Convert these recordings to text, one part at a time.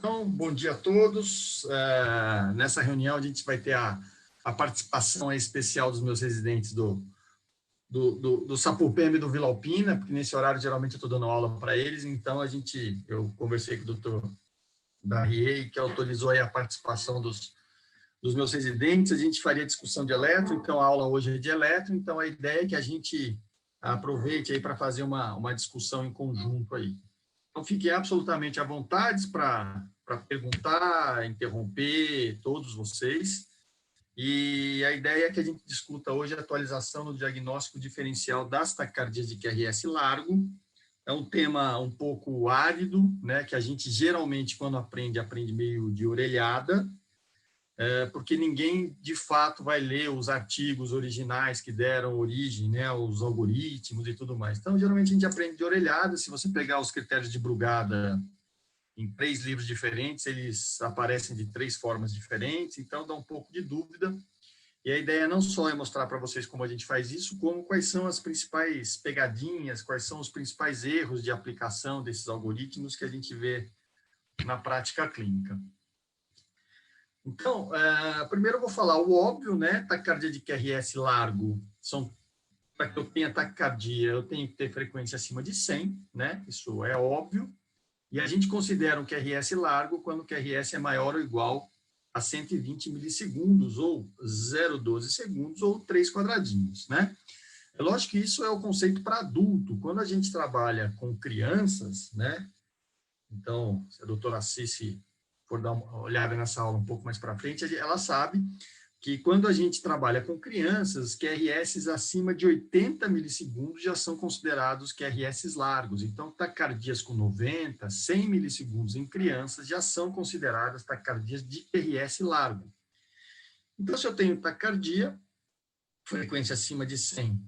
Então, bom dia a todos. Nessa reunião, a gente vai ter a participação especial dos meus residentes do Sapopemba e do Vila Alpina, porque nesse horário, geralmente, eu estou dando aula para eles. Então, eu conversei com o doutor Darrier, que autorizou aí a participação dos meus residentes. A gente faria discussão de eletro, então a aula hoje é de eletro. Então, a ideia é que a gente aproveite aí para fazer uma discussão em conjunto aí. Então, fiquem absolutamente à vontade para perguntar, interromper todos vocês. E a ideia é que a gente discuta hoje a atualização no diagnóstico diferencial das taquicardias de QRS largo. É um tema um pouco árido, né, que a gente geralmente, quando aprende meio de orelhada, porque ninguém, de fato, vai ler os artigos originais que deram origem, né, aos algoritmos e tudo mais. Então, geralmente, a gente aprende de orelhada. Se você pegar os critérios de Brugada em 3 livros diferentes, eles aparecem de 3 formas diferentes, então dá um pouco de dúvida. E a ideia não só é mostrar para vocês como a gente faz isso, como quais são as principais pegadinhas, quais são os principais erros de aplicação desses algoritmos que a gente vê na prática clínica. Então, primeiro eu vou falar o óbvio, né? Taquicardia de QRS largo, para que eu tenha taquicardia, eu tenho que ter frequência acima de 100, né? Isso é óbvio. E a gente considera um QRS largo quando o QRS é maior ou igual a 120 milissegundos, ou 0,12 segundos, ou 3 quadradinhos, né? É lógico que isso é o conceito para adulto. Quando a gente trabalha com crianças, né? Então, se a doutora Cici for dar uma olhada nessa aula um pouco mais para frente, ela sabe que quando a gente trabalha com crianças, QRS acima de 80 milissegundos já são considerados QRS largos. Então, taquicardias com 90, 100 milissegundos em crianças já são consideradas taquicardias de QRS largo. Então, se eu tenho taquicardia, frequência acima de 100,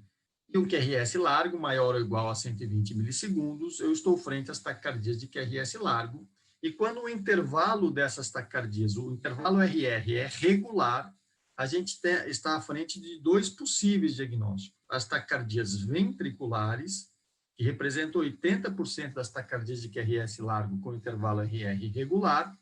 e um QRS largo maior ou igual a 120 milissegundos, eu estou frente às taquicardias de QRS largo. E quando o intervalo dessas taquicardias, o intervalo RR é regular, a gente está à frente de 2 possíveis diagnósticos. As taquicardias ventriculares, que representam 80% das taquicardias de QRS largo com intervalo RR regular,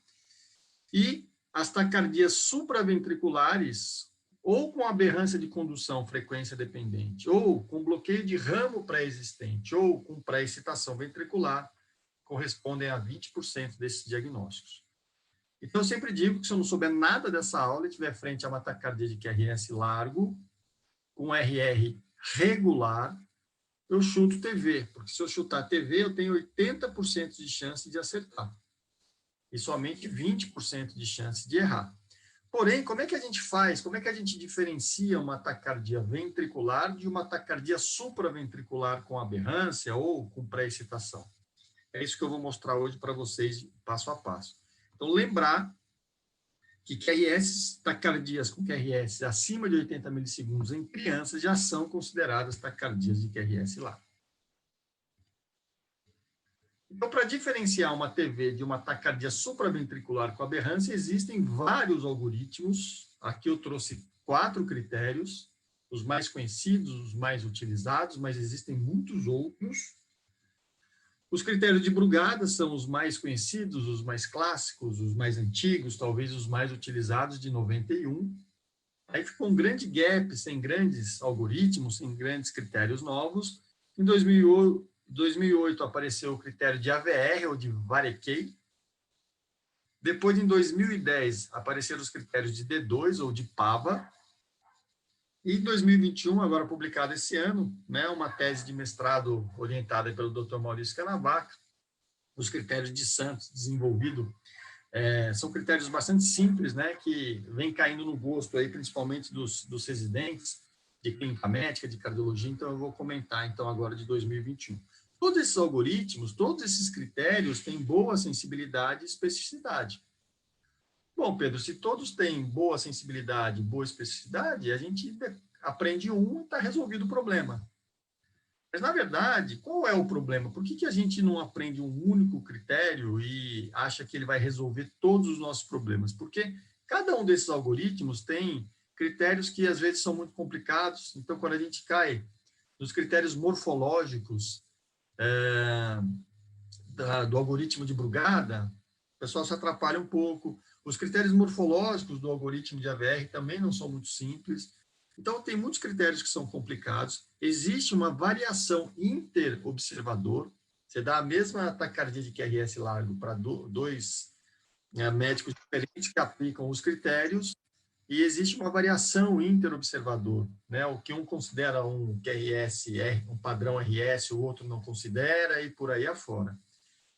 e as taquicardias supraventriculares, ou com aberrância de condução frequência dependente, ou com bloqueio de ramo pré-existente, ou com pré-excitação ventricular, correspondem a 20% desses diagnósticos. Então, eu sempre digo que se eu não souber nada dessa aula e estiver frente a uma taquicardia de QRS largo, com RR regular, eu chuto TV, porque se eu chutar TV, eu tenho 80% de chance de acertar e somente 20% de chance de errar. Porém, como é que a gente faz? Como é que a gente diferencia uma taquicardia ventricular de uma taquicardia supraventricular com aberrância ou com pré-excitação? É isso que eu vou mostrar hoje para vocês, passo a passo. Então, lembrar que QRS, taquicardias com QRS acima de 80 milissegundos em crianças já são consideradas taquicardias de QRS largo. Então, para diferenciar uma TV de uma taquicardia supraventricular com aberrância, existem vários algoritmos. Aqui eu trouxe 4 critérios, os mais conhecidos, os mais utilizados, mas existem muitos outros. Os critérios de Brugada são os mais conhecidos, os mais clássicos, os mais antigos, talvez os mais utilizados, de 91. Aí ficou um grande gap, sem grandes algoritmos, sem grandes critérios novos. Em 2008 apareceu o critério de AVR, ou de Varequei. Depois, em 2010, apareceram os critérios de D2, ou de PAVA. E em 2021, agora publicado esse ano, né, uma tese de mestrado orientada pelo Dr. Maurício Canavaca, os critérios de Santos desenvolvido, são critérios bastante simples, né, que vem caindo no gosto aí, principalmente dos residentes de clínica médica, de cardiologia. Então eu vou comentar então agora de 2021. Todos esses algoritmos, todos esses critérios têm boa sensibilidade e especificidade. Bom, Pedro, se todos têm boa sensibilidade, boa especificidade, a gente aprende um e está resolvido o problema. Mas, na verdade, qual é o problema? Por que a gente não aprende um único critério e acha que ele vai resolver todos os nossos problemas? Porque cada um desses algoritmos tem critérios que, às vezes, são muito complicados. Então, quando a gente cai nos critérios morfológicos do algoritmo de Brugada, pessoal se atrapalha um pouco. Os critérios morfológicos do algoritmo de AVR também não são muito simples. Então, tem muitos critérios que são complicados. Existe uma variação interobservador. Você dá a mesma taquicardia de QRS largo para dois médicos diferentes que aplicam os critérios, e existe uma variação interobservador, né? O que um considera um QRS, um padrão RS, o outro não considera, e por aí afora.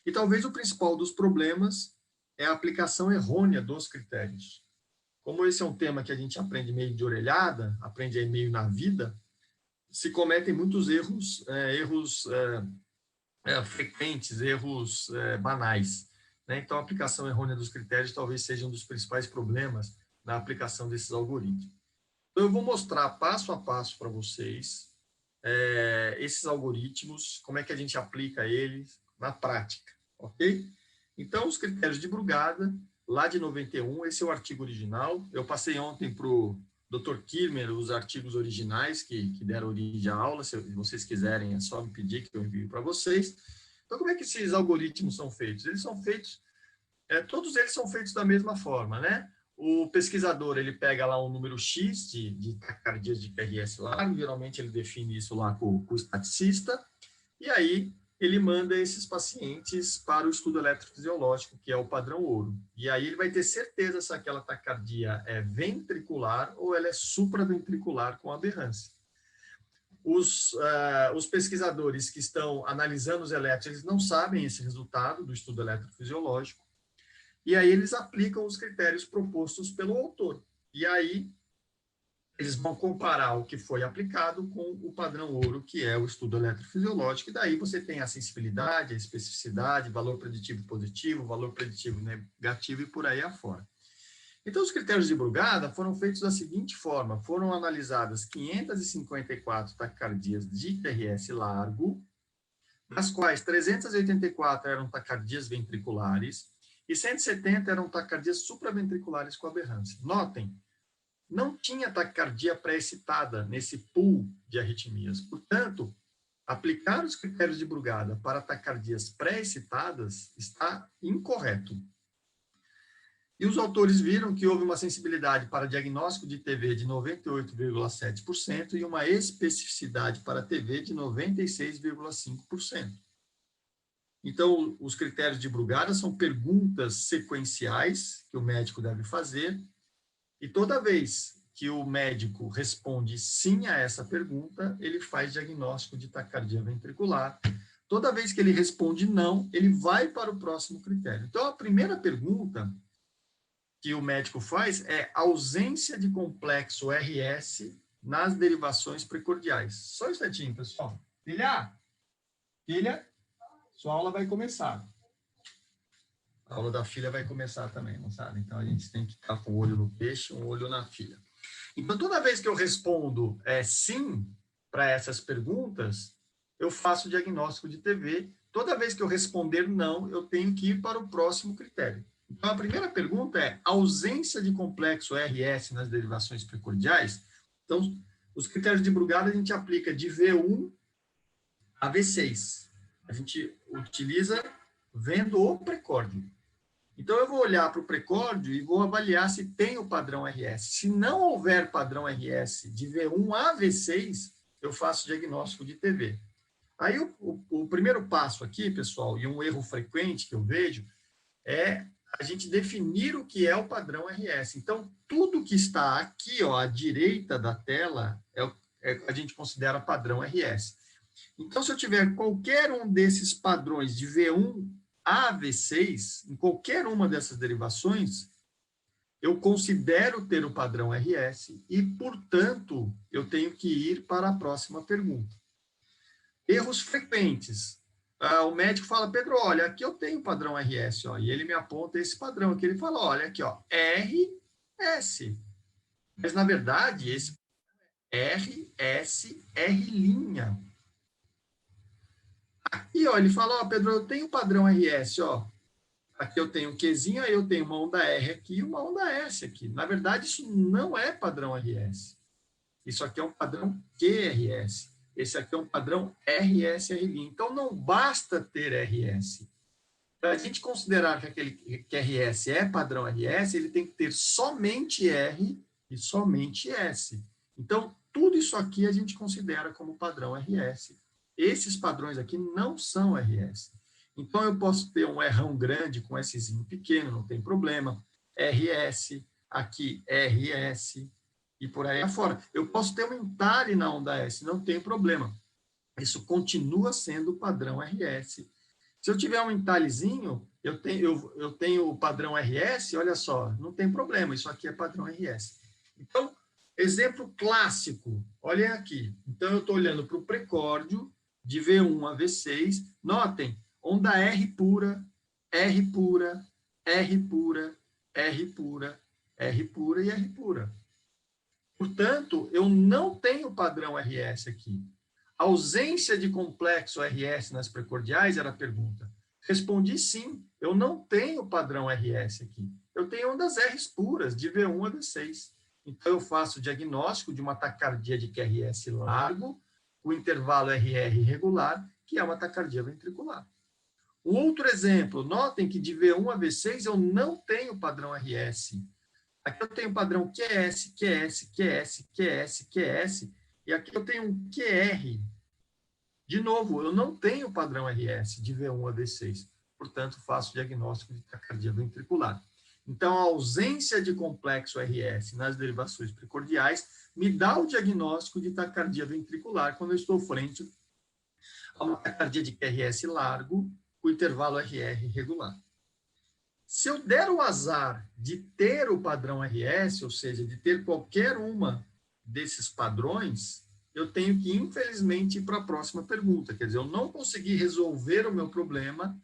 E talvez o principal dos problemas é a aplicação errônea dos critérios. Como esse é um tema que a gente aprende meio de orelhada, aprende aí meio na vida, se cometem muitos erros, frequentes, erros banais, né? Então, a aplicação errônea dos critérios talvez seja um dos principais problemas na aplicação desses algoritmos. Então, eu vou mostrar passo a passo para vocês esses algoritmos, como é que a gente aplica eles na prática, ok? Então, os critérios de Brugada, lá de 91, esse é o artigo original. Eu passei ontem para o Dr. Kirmer os artigos originais que deram origem à aula. Se vocês quiserem, é só me pedir que eu envio para vocês. Então, como é que esses algoritmos são feitos? Eles são feitos, todos eles são feitos da mesma forma, né? O pesquisador, ele pega lá um número X de taquicardias de QRS largo, geralmente ele define isso lá com o estaticista, e aí ele manda esses pacientes para o estudo eletrofisiológico, que é o padrão ouro. E aí ele vai ter certeza se aquela taquicardia é ventricular ou ela é supraventricular com aberrância. Os pesquisadores que estão analisando os eletros, eles não sabem esse resultado do estudo eletrofisiológico, e aí eles aplicam os critérios propostos pelo autor. E aí eles vão comparar o que foi aplicado com o padrão ouro, que é o estudo eletrofisiológico, e daí você tem a sensibilidade, a especificidade, valor preditivo positivo, valor preditivo negativo e por aí afora. Então, os critérios de Brugada foram feitos da seguinte forma: foram analisadas 554 taquicardias de QRS largo, das quais 384 eram taquicardias ventriculares, e 170 eram taquicardias supraventriculares com aberrância. Notem, não tinha taquicardia pré-excitada nesse pool de arritmias. Portanto, aplicar os critérios de Brugada para taquicardias pré-excitadas está incorreto. E os autores viram que houve uma sensibilidade para diagnóstico de TV de 98,7% e uma especificidade para TV de 96,5%. Então, os critérios de Brugada são perguntas sequenciais que o médico deve fazer, e toda vez que o médico responde sim a essa pergunta, ele faz diagnóstico de taquicardia ventricular. Toda vez que ele responde não, ele vai para o próximo critério. Então, a primeira pergunta que o médico faz é ausência de complexo RS nas derivações precordiais. Só um instantinho, pessoal. Filha, sua aula vai começar. A aula da filha vai começar também, não sabe? Então, a gente tem que estar com o olho no peixe, um olho na filha. Então, toda vez que eu respondo sim para essas perguntas, eu faço diagnóstico de TV. Toda vez que eu responder não, eu tenho que ir para o próximo critério. Então, a primeira pergunta é ausência de complexo RS nas derivações precordiais. Então, os critérios de Brugada a gente aplica de V1 a V6. A gente utiliza vendo o precórdio. Então, eu vou olhar para o precórdio e vou avaliar se tem o padrão RS. Se não houver padrão RS de V1 a V6, eu faço diagnóstico de TV. Aí, o primeiro passo aqui, pessoal, e um erro frequente que eu vejo, é a gente definir o que é o padrão RS. Então, tudo que está aqui, ó, à direita da tela, a gente considera padrão RS. Então, se eu tiver qualquer um desses padrões de V1 a V6, em qualquer uma dessas derivações, eu considero ter o padrão RS e, portanto, eu tenho que ir para a próxima pergunta. Erros frequentes. O médico fala, Pedro, olha, aqui eu tenho o padrão RS, ó, e ele me aponta esse padrão aqui. Ele fala, olha, aqui, ó, RS. Mas, na verdade, esse RS, R'. Aqui, ó, ele fala, ó, Pedro, eu tenho o padrão RS, ó. Aqui eu tenho um Qzinho, aí eu tenho uma onda R aqui e uma onda S aqui. Na verdade, isso não é padrão RS. Isso aqui é um padrão QRS. Esse aqui é um padrão RS-R'. Então, não basta ter RS. Para a gente considerar que aquele QRS é padrão RS, ele tem que ter somente R e somente S. Então, tudo isso aqui a gente considera como padrão RS. Esses padrões aqui não são RS. Então, eu posso ter um Rão grande com Szinho pequeno, não tem problema. RS, aqui RS, e por aí afora. Eu posso ter um entalhe na onda S, não tem problema. Isso continua sendo o padrão RS. Se eu tiver um entalhezinho, eu tenho o padrão RS, olha só, não tem problema, isso aqui é padrão RS. Então, exemplo clássico, olhem aqui. Então, eu estou olhando para o precórdio, de V1 a V6, notem, onda R pura, R pura, R pura, R pura, R pura e R pura. Portanto, eu não tenho padrão RS aqui. Ausência de complexo RS nas precordiais era a pergunta. Respondi sim, eu não tenho padrão RS aqui. Eu tenho ondas R's puras, de V1 a V6. Então, eu faço o diagnóstico de uma taquicardia de QRS largo, o intervalo RR irregular, que é uma taquicardia ventricular. Um outro exemplo, notem que de V1 a V6 eu não tenho padrão RS. Aqui eu tenho padrão QS, QS, QS, QS, QS, e aqui eu tenho um QR. De novo, eu não tenho padrão RS de V1 a V6, portanto, faço diagnóstico de taquicardia ventricular. Então, a ausência de complexo RS nas derivações precordiais me dá o diagnóstico de taquicardia ventricular quando eu estou frente a uma taquicardia de QRS largo, com intervalo RR regular. Se eu der o azar de ter o padrão RS, ou seja, de ter qualquer uma desses padrões, eu tenho que, infelizmente, ir para a próxima pergunta. Quer dizer, eu não consegui resolver o meu problema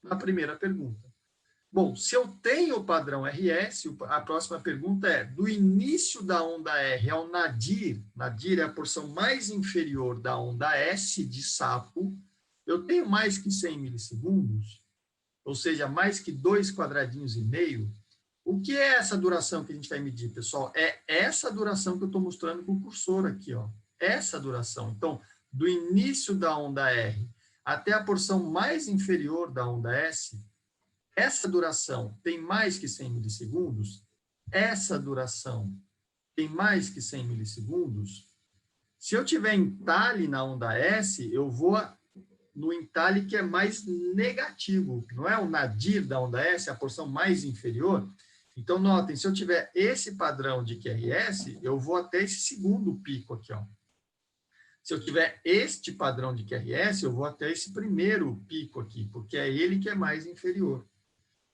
na primeira pergunta. Bom, se eu tenho o padrão RS, a próxima pergunta é, do início da onda R ao nadir, nadir é a porção mais inferior da onda S de sapo, eu tenho mais que 100 milissegundos? Ou seja, mais que 2 quadradinhos e meio. O que é essa duração que a gente vai medir, pessoal? É essa duração que eu estou mostrando com o cursor aqui, ó. Essa duração. Então, do início da onda R até a porção mais inferior da onda S, essa duração tem mais que 100 milissegundos? Essa duração tem mais que 100 milissegundos? Se eu tiver entalhe na onda S, eu vou no entalhe que é mais negativo, não é o nadir da onda S, a porção mais inferior. Então, notem, se eu tiver esse padrão de QRS, eu vou até esse segundo pico aqui, ó. Se eu tiver este padrão de QRS, eu vou até esse primeiro pico aqui, porque é ele que é mais inferior.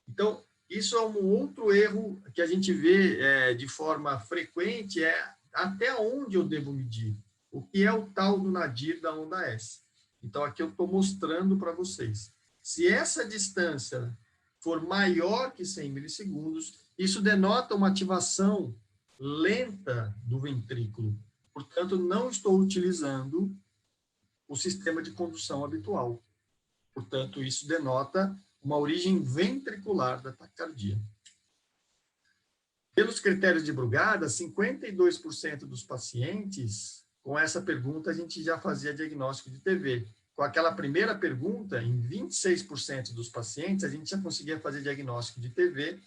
Então, isso é um outro erro que a gente vê de forma frequente, é até onde eu devo medir. O que é o tal do nadir da onda S. Então, aqui eu estou mostrando para vocês. Se essa distância for maior que 100 milissegundos, isso denota uma ativação lenta do ventrículo. Portanto, não estou utilizando o sistema de condução habitual. Portanto, isso denota uma origem ventricular da taquicardia. Pelos critérios de Brugada, 52% dos pacientes, com essa pergunta, a gente já fazia diagnóstico de TV. Com aquela primeira pergunta, em 26% dos pacientes, a gente já conseguia fazer diagnóstico de TV,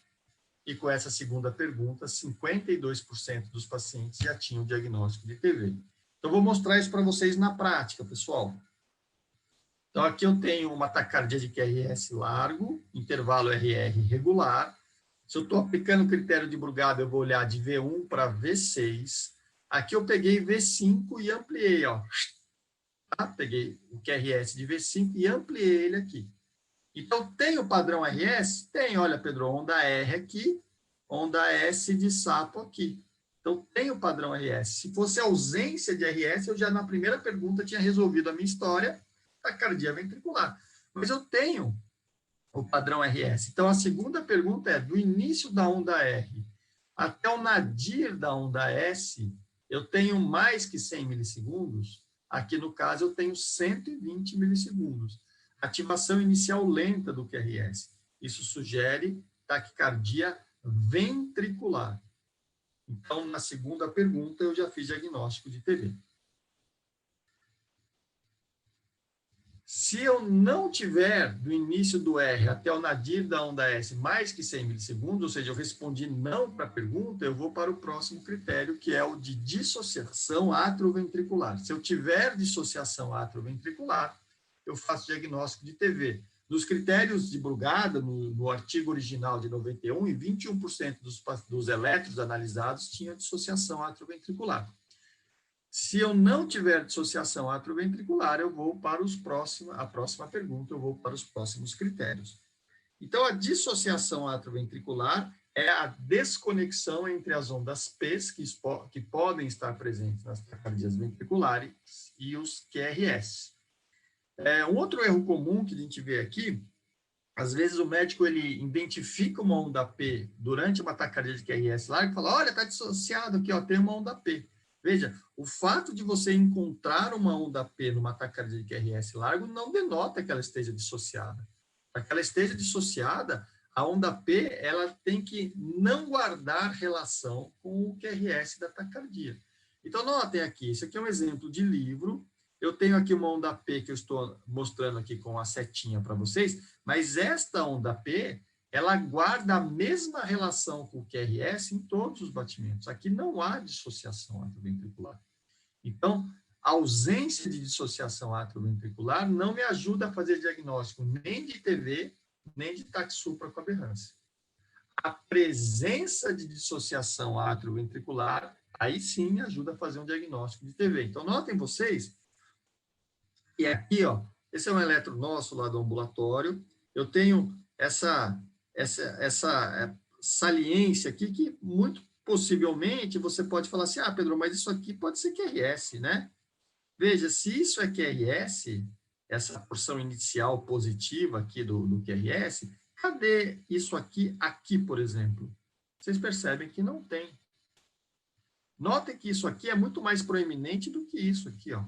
e com essa segunda pergunta, 52% dos pacientes já tinham diagnóstico de TV. Então, vou mostrar isso para vocês na prática, pessoal. Então, aqui eu tenho uma taquicardia de QRS largo, intervalo RR regular. Se eu estou aplicando o critério de Brugada, eu vou olhar de V1 para V6. Aqui eu peguei V5 e ampliei, ó. Tá? Peguei o QRS de V5 e ampliei ele aqui. Então, tem o padrão RS? Tem, olha, Pedro, onda R aqui, onda S de sapo aqui. Então, tem o padrão RS. Se fosse ausência de RS, eu já na primeira pergunta tinha resolvido a minha história, taquicardia ventricular. Mas eu tenho o padrão RS. Então, a segunda pergunta é, do início da onda R até o nadir da onda S, eu tenho mais que 100 milissegundos? Aqui, no caso, eu tenho 120 milissegundos. Ativação inicial lenta do QRS. Isso sugere taquicardia ventricular. Então, na segunda pergunta, eu já fiz diagnóstico de TV. Se eu não tiver do início do R até o nadir da onda S mais que 100 milissegundos, ou seja, eu respondi não para a pergunta, eu vou para o próximo critério, que é o de dissociação atrioventricular. Se eu tiver dissociação atrioventricular, eu faço diagnóstico de TV. Nos critérios de Brugada, no artigo original de 91, e 21% dos eletros analisados tinham dissociação atrioventricular. Se eu não tiver dissociação atrioventricular, eu vou para a próxima pergunta, eu vou para os próximos critérios. Então, a dissociação atrioventricular é a desconexão entre as ondas P, que podem estar presentes nas taquicardias ventriculares, e os QRS. Um outro erro comum que a gente vê aqui, às vezes o médico ele identifica uma onda P durante uma taquicardia de QRS largo e fala, olha, está dissociado aqui, ó, tem uma onda P. Veja, o fato de você encontrar uma onda P numa taquicardia de QRS largo não denota que ela esteja dissociada. Para que ela esteja dissociada, a onda P ela tem que não guardar relação com o QRS da taquicardia. Então, notem aqui, isso aqui é um exemplo de livro. Eu tenho aqui uma onda P que eu estou mostrando aqui com a setinha para vocês, mas esta onda P, ela guarda a mesma relação com o QRS em todos os batimentos. Aqui não há dissociação atrioventricular. Então, a ausência de dissociação atrioventricular não me ajuda a fazer diagnóstico nem de TV, nem de TAC supra com aberrância. A presença de dissociação atrioventricular, aí sim me ajuda a fazer um diagnóstico de TV. Então, notem vocês, e aqui, ó, esse é um eletro nosso lá do ambulatório, eu tenho essa saliência aqui que muito possivelmente você pode falar assim, ah, Pedro, mas isso aqui pode ser QRS, né? Veja, se isso é QRS, essa porção inicial positiva aqui do QRS, cadê isso aqui, por exemplo? Vocês percebem que não tem. Notem que isso aqui é muito mais proeminente do que isso aqui, ó.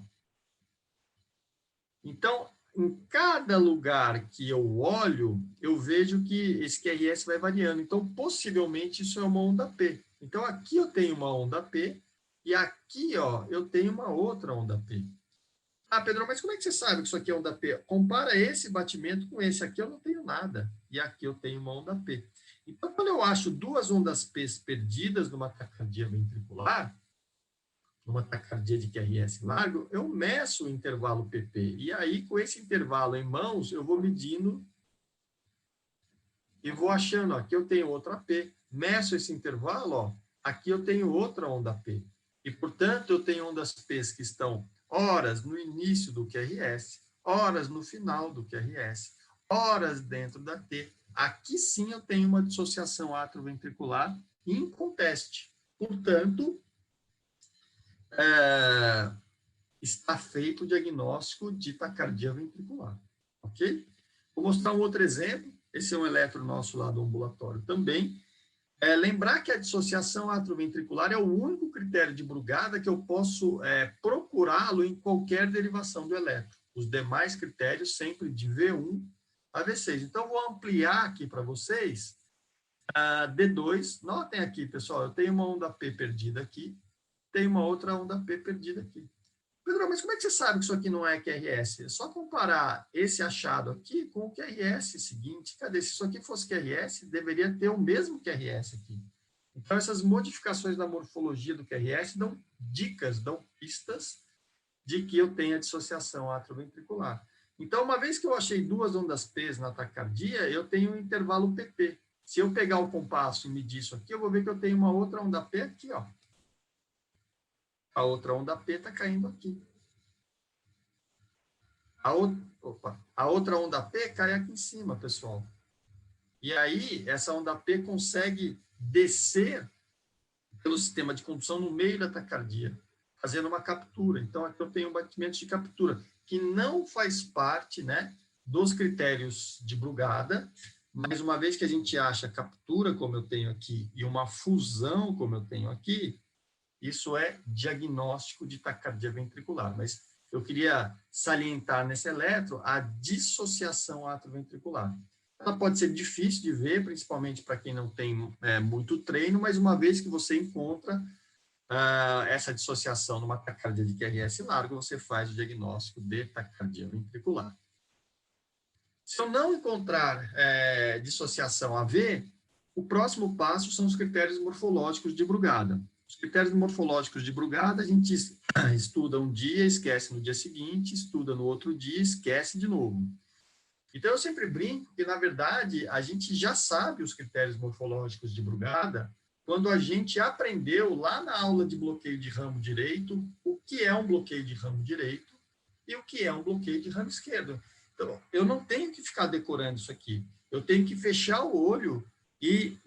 Então, em cada lugar que eu olho, eu vejo que esse QRS vai variando. Então, possivelmente, isso é uma onda P. Então, aqui eu tenho uma onda P e aqui, ó, eu tenho uma outra onda P. Ah, Pedro, mas como é que você sabe que isso aqui é onda P? Compara esse batimento com esse. Aqui eu não tenho nada. E aqui eu tenho uma onda P. Então, quando eu acho duas ondas P perdidas numa taquicardia ventricular, numa taquicardia de QRS largo, eu meço o intervalo PP. E aí, com esse intervalo em mãos, eu vou medindo e vou achando, ó, aqui eu tenho outra P. Meço esse intervalo, ó, aqui eu tenho outra onda P. E, portanto, eu tenho ondas P que estão horas no início do QRS, horas no final do QRS, horas dentro da T. Aqui sim eu tenho uma dissociação atrioventricular inconteste. Portanto, está feito o diagnóstico de taquicardia ventricular, ok? Vou mostrar um outro exemplo, esse é um eletro nosso lá do ambulatório também. Lembrar que a dissociação atrioventricular é o único critério de Brugada que eu posso procurá-lo em qualquer derivação do eletro. Os demais critérios sempre de V1 a V6. Então, vou ampliar aqui para vocês D2. Notem aqui, pessoal, eu tenho uma onda P perdida aqui, tem uma outra onda P perdida aqui. Pedro, mas como é que você sabe que isso aqui não é QRS? É só comparar esse achado aqui com o QRS seguinte. Cadê? Se isso aqui fosse QRS, deveria ter o mesmo QRS aqui. Então, essas modificações da morfologia do QRS dão dicas, dão pistas de que eu tenho a dissociação atrioventricular. Então, uma vez que eu achei duas ondas P na taquicardia, eu tenho um intervalo PP. Se eu pegar o compasso e medir isso aqui, eu vou ver que eu tenho uma outra onda P aqui, ó. A outra onda P está caindo aqui. A outra onda P cai aqui em cima, pessoal. E aí, essa onda P consegue descer pelo sistema de condução no meio da taquicardia, fazendo uma captura. Então, aqui eu tenho um batimento de captura, que não faz parte, né, dos critérios de Brugada, mas uma vez que a gente acha captura, como eu tenho aqui, e uma fusão, como eu tenho aqui, isso é diagnóstico de taquicardia ventricular. Mas eu queria salientar nesse eletro a dissociação atrioventricular. Ela pode ser difícil de ver, principalmente para quem não tem muito treino, mas uma vez que você encontra essa dissociação numa taquicardia de QRS largo, você faz o diagnóstico de taquicardia ventricular. Se eu não encontrar dissociação AV, o próximo passo são os critérios morfológicos de Brugada. Os critérios morfológicos de Brugada, a gente estuda um dia, esquece no dia seguinte, estuda no outro dia, esquece de novo. Então, eu sempre brinco que, na verdade, a gente já sabe os critérios morfológicos de Brugada quando a gente aprendeu lá na aula de bloqueio de ramo direito o que é um bloqueio de ramo direito e o que é um bloqueio de ramo esquerdo. Então, eu não tenho que ficar decorando isso aqui. Eu tenho que fechar o olho e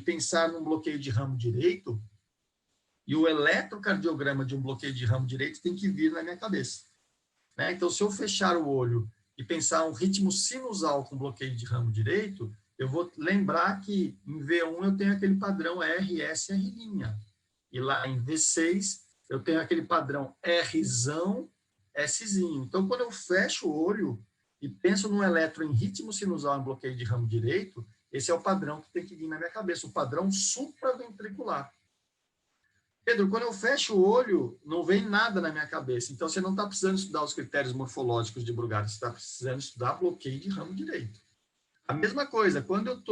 pensar num bloqueio de ramo direito, e o eletrocardiograma de um bloqueio de ramo direito tem que vir na minha cabeça. Né? Então, se eu fechar o olho e pensar um ritmo sinusal com bloqueio de ramo direito, eu vou lembrar que em V1 eu tenho aquele padrão RS, R'. E lá em V6 eu tenho aquele padrão Rzão, Szinho. Então, quando eu fecho o olho e penso no eletro em ritmo sinusal em bloqueio de ramo direito, esse é o padrão que tem que vir na minha cabeça, o padrão supraventricular. Pedro, quando eu fecho o olho, não vem nada na minha cabeça. Então, você não está precisando estudar os critérios morfológicos de Brugada, você está precisando estudar bloqueio de ramo direito. A mesma coisa, quando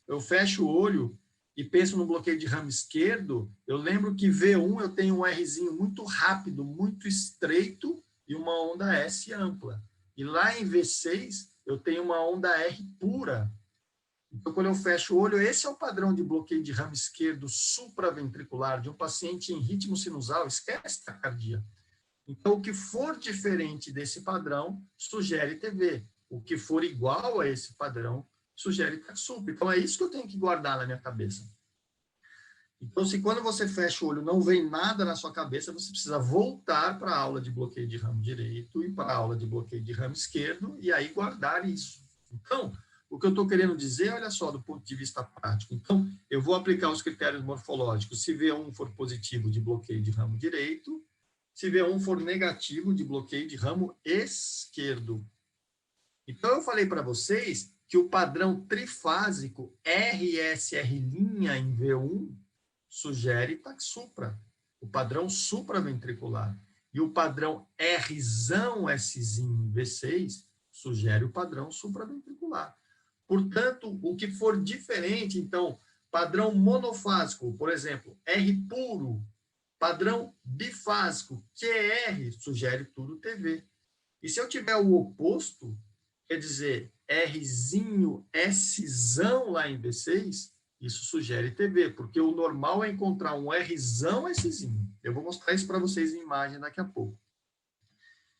eu fecho o olho e penso no bloqueio de ramo esquerdo, eu lembro que V1 eu tenho um Rzinho muito rápido, muito estreito e uma onda S ampla. E lá em V6 eu tenho uma onda R pura. Então, quando eu fecho o olho, esse é o padrão de bloqueio de ramo esquerdo supraventricular de um paciente em ritmo sinusal, esquece taquicardia. Então, o que for diferente desse padrão, sugere TV. O que for igual a esse padrão, sugere taxup. Então, é isso que eu tenho que guardar na minha cabeça. Então, se quando você fecha o olho não vem nada na sua cabeça, você precisa voltar para a aula de bloqueio de ramo direito e para a aula de bloqueio de ramo esquerdo e aí guardar isso. Então, o que eu estou querendo dizer, olha só, do ponto de vista prático. Então, eu vou aplicar os critérios morfológicos. Se V1 for positivo, de bloqueio de ramo direito. Se V1 for negativo, de bloqueio de ramo esquerdo. Então, eu falei para vocês que o padrão trifásico RSR' em V1 sugere taxupra, o padrão supraventricular. E o padrão Rzão Szinho em V6 sugere o padrão supraventricular. Portanto, o que for diferente, então, padrão monofásico, por exemplo, R puro, padrão bifásico, QR, sugere tudo TV. E se eu tiver o oposto, quer dizer, Rzinho, Szão lá em V6, isso sugere TV, porque o normal é encontrar um Rzão, Szinho. Eu vou mostrar isso para vocês em imagem daqui a pouco.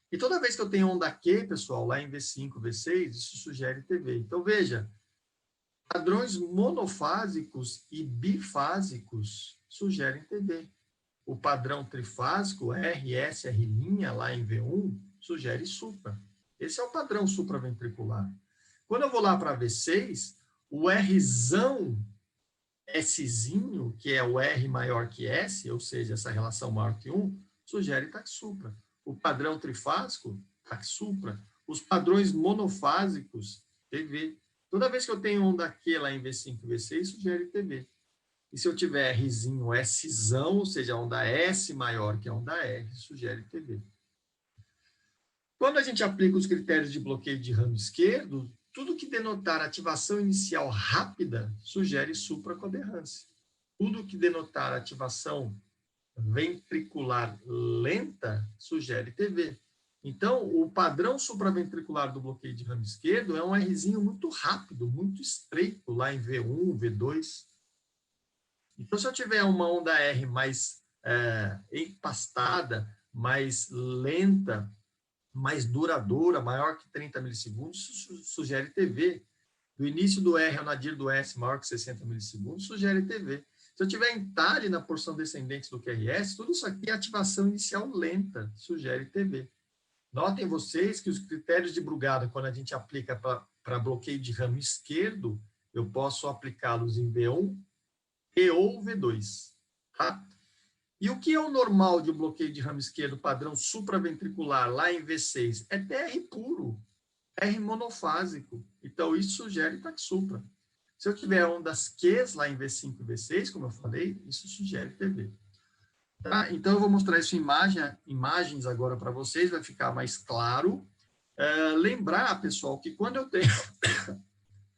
E toda vez que eu tenho onda Q, pessoal, lá em V5, V6, isso sugere TV. Então, veja, padrões monofásicos e bifásicos sugerem TV. O padrão trifásico, RS, R', lá em V1, sugere supra. Esse é o padrão supraventricular. Quando eu vou lá para V6, o Rzão Szinho, que é o R maior que S, ou seja, essa relação maior que 1, sugere taxupra. O padrão trifásico, taxupra. Os padrões monofásicos, TV. Toda vez que eu tenho onda Q lá em V5 e V6, sugere TV. E se eu tiver Rzinho Szão, ou seja, a onda S maior que a onda R, sugere TV. Quando a gente aplica os critérios de bloqueio de ramo esquerdo, tudo que denotar ativação inicial rápida sugere supracoaberrância. Tudo que denotar ativação ventricular lenta sugere TV. Então, o padrão supraventricular do bloqueio de ramo esquerdo é um Rzinho muito rápido, muito estreito, lá em V1, V2. Então, se eu tiver uma onda R mais empastada, mais lenta, mais duradoura, maior que 30 milissegundos, sugere TV. Do início do R ao nadir do S maior que 60 milissegundos, sugere TV. Se eu tiver entalhe na porção descendente do QRS, tudo isso aqui é ativação inicial lenta, sugere TV. Notem vocês que os critérios de Brugada, quando a gente aplica para bloqueio de ramo esquerdo, eu posso aplicá-los em V1 e ou V2. Tá? E o que é o normal de um bloqueio de ramo esquerdo padrão supraventricular lá em V6? É TR puro, R monofásico. Então, isso sugere taxupra. Se eu tiver ondas Qs lá em V5 e V6, como eu falei, isso sugere TV. Tá? Então, eu vou mostrar isso em imagens agora para vocês, vai ficar mais claro. lembrar, pessoal, que quando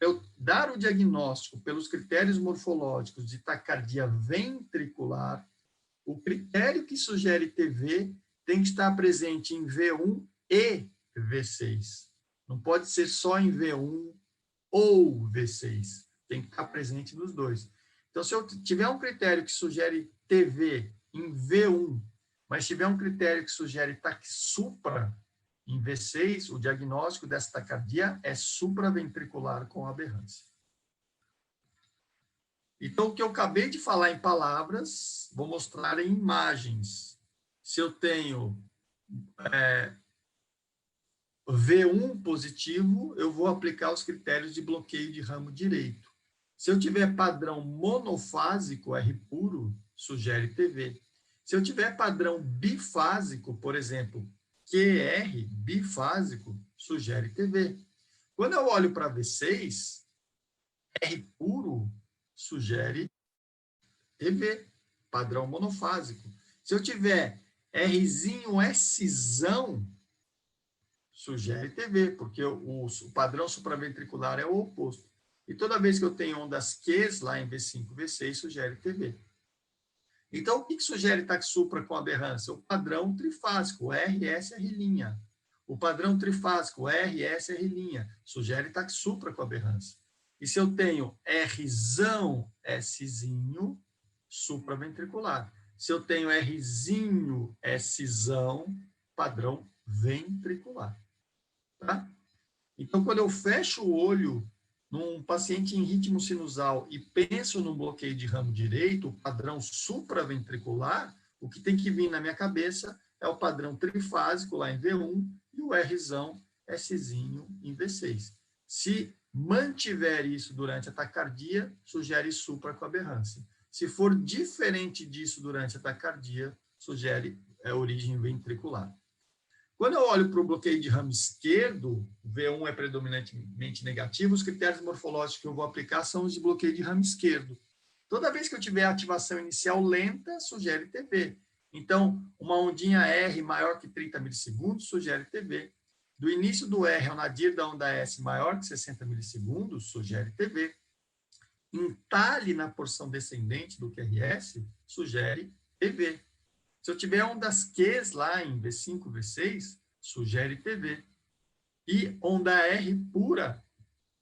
eu dar o diagnóstico pelos critérios morfológicos de taquicardia ventricular, o critério que sugere TV tem que estar presente em V1 e V6. Não pode ser só em V1 ou V6. Tem que estar presente nos dois. Então, se eu tiver um critério que sugere TV em V1, mas tiver um critério que sugere taquissupra em V6, o diagnóstico dessa taquicardia é supraventricular com aberrância. Então, o que eu acabei de falar em palavras, vou mostrar em imagens. Se eu tenho V1 positivo, eu vou aplicar os critérios de bloqueio de ramo direito. Se eu tiver padrão monofásico, R puro, sugere TV. Se eu tiver padrão bifásico, por exemplo, QR bifásico, sugere TV. Quando eu olho para V6, R puro sugere TV, padrão monofásico. Se eu tiver Rzinho Szão, sugere TV, porque o padrão supraventricular é o oposto. E toda vez que eu tenho ondas Qs lá em V5, V6, sugere TV. Então, o que sugere taquissupra com aberrância? O padrão trifásico, RSR'. O padrão trifásico, RSR', sugere taquissupra com aberrância. E se eu tenho Rzão Szinho, supraventricular. Se eu tenho Rzinho Szão, padrão ventricular. Tá? Então, quando eu fecho o olho num paciente em ritmo sinusal e penso no bloqueio de ramo direito, o padrão supraventricular, o que tem que vir na minha cabeça é o padrão trifásico lá em V1 e o Rzão Szinho em V6. Se mantiver isso durante a taquicardia, sugere supra com aberrância. Se for diferente disso durante a taquicardia, sugere origem ventricular. Quando eu olho para o bloqueio de ramo esquerdo, V1 é predominantemente negativo, os critérios morfológicos que eu vou aplicar são os de bloqueio de ramo esquerdo. Toda vez que eu tiver ativação inicial lenta, sugere TV. Então, uma ondinha R maior que 30 milissegundos sugere TV. Do início do R ao nadir da onda S maior que 60 milissegundos, sugere TV. Entalhe na porção descendente do QRS, sugere TV. Se eu tiver ondas Qs lá em V5, V6, sugere TV. E onda R pura,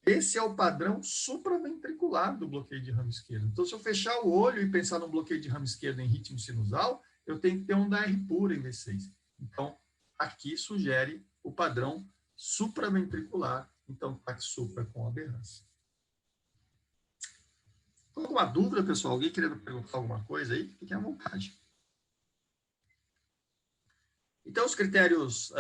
esse é o padrão supraventricular do bloqueio de ramo esquerdo. Então, se eu fechar o olho e pensar no bloqueio de ramo esquerdo em ritmo sinusal, eu tenho que ter onda R pura em V6. Então, aqui sugere o padrão supraventricular, então taquissupra com aberrância. Alguma dúvida, pessoal? Alguém querendo perguntar alguma coisa aí? Fiquem à vontade. Então, os critérios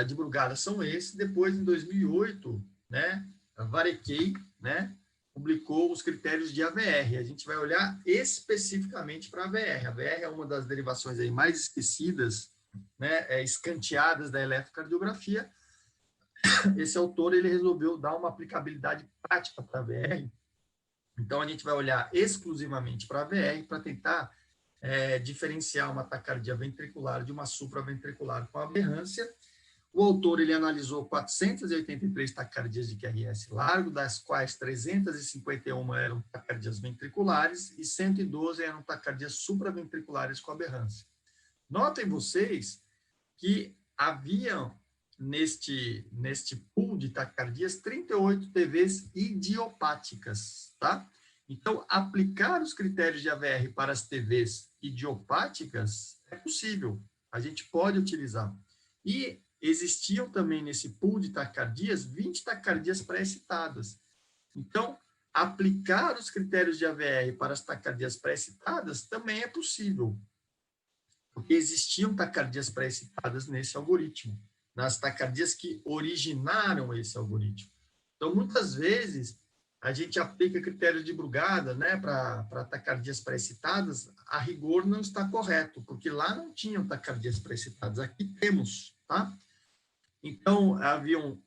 de Brugada são esses. Depois, em 2008, né, a Varequei, né, publicou os critérios de AVR. A gente vai olhar especificamente para a AVR. A AVR é uma das derivações aí mais esquecidas, né, escanteadas da eletrocardiografia. Esse autor ele resolveu dar uma aplicabilidade prática para a AVR. Então, a gente vai olhar exclusivamente para a AVR para tentar diferenciar uma taquicardia ventricular de uma supraventricular com aberrância. O autor ele analisou 483 taquicardias de QRS largo, das quais 351 eram taquicardias ventriculares e 112 eram taquicardias supraventriculares com aberrância. Notem vocês que haviam neste pool de taquicardias 38 TVs idiopáticas, tá? Então, aplicar os critérios de AVR para as TVs idiopáticas é possível, a gente pode utilizar. E existiam também nesse pool de taquicardias 20 taquicardias pré-excitadas. Então, aplicar os critérios de AVR para as taquicardias pré-excitadas também é possível, porque existiam taquicardias pré-excitadas nesse algoritmo, nas taquicardias que originaram esse algoritmo. Então, muitas vezes, a gente aplica critérios de Brugada, né, para taquicardias pré-excitadas, a rigor não está correto, porque lá não tinham taquicardias pré-excitadas, aqui temos, tá? Então, haviam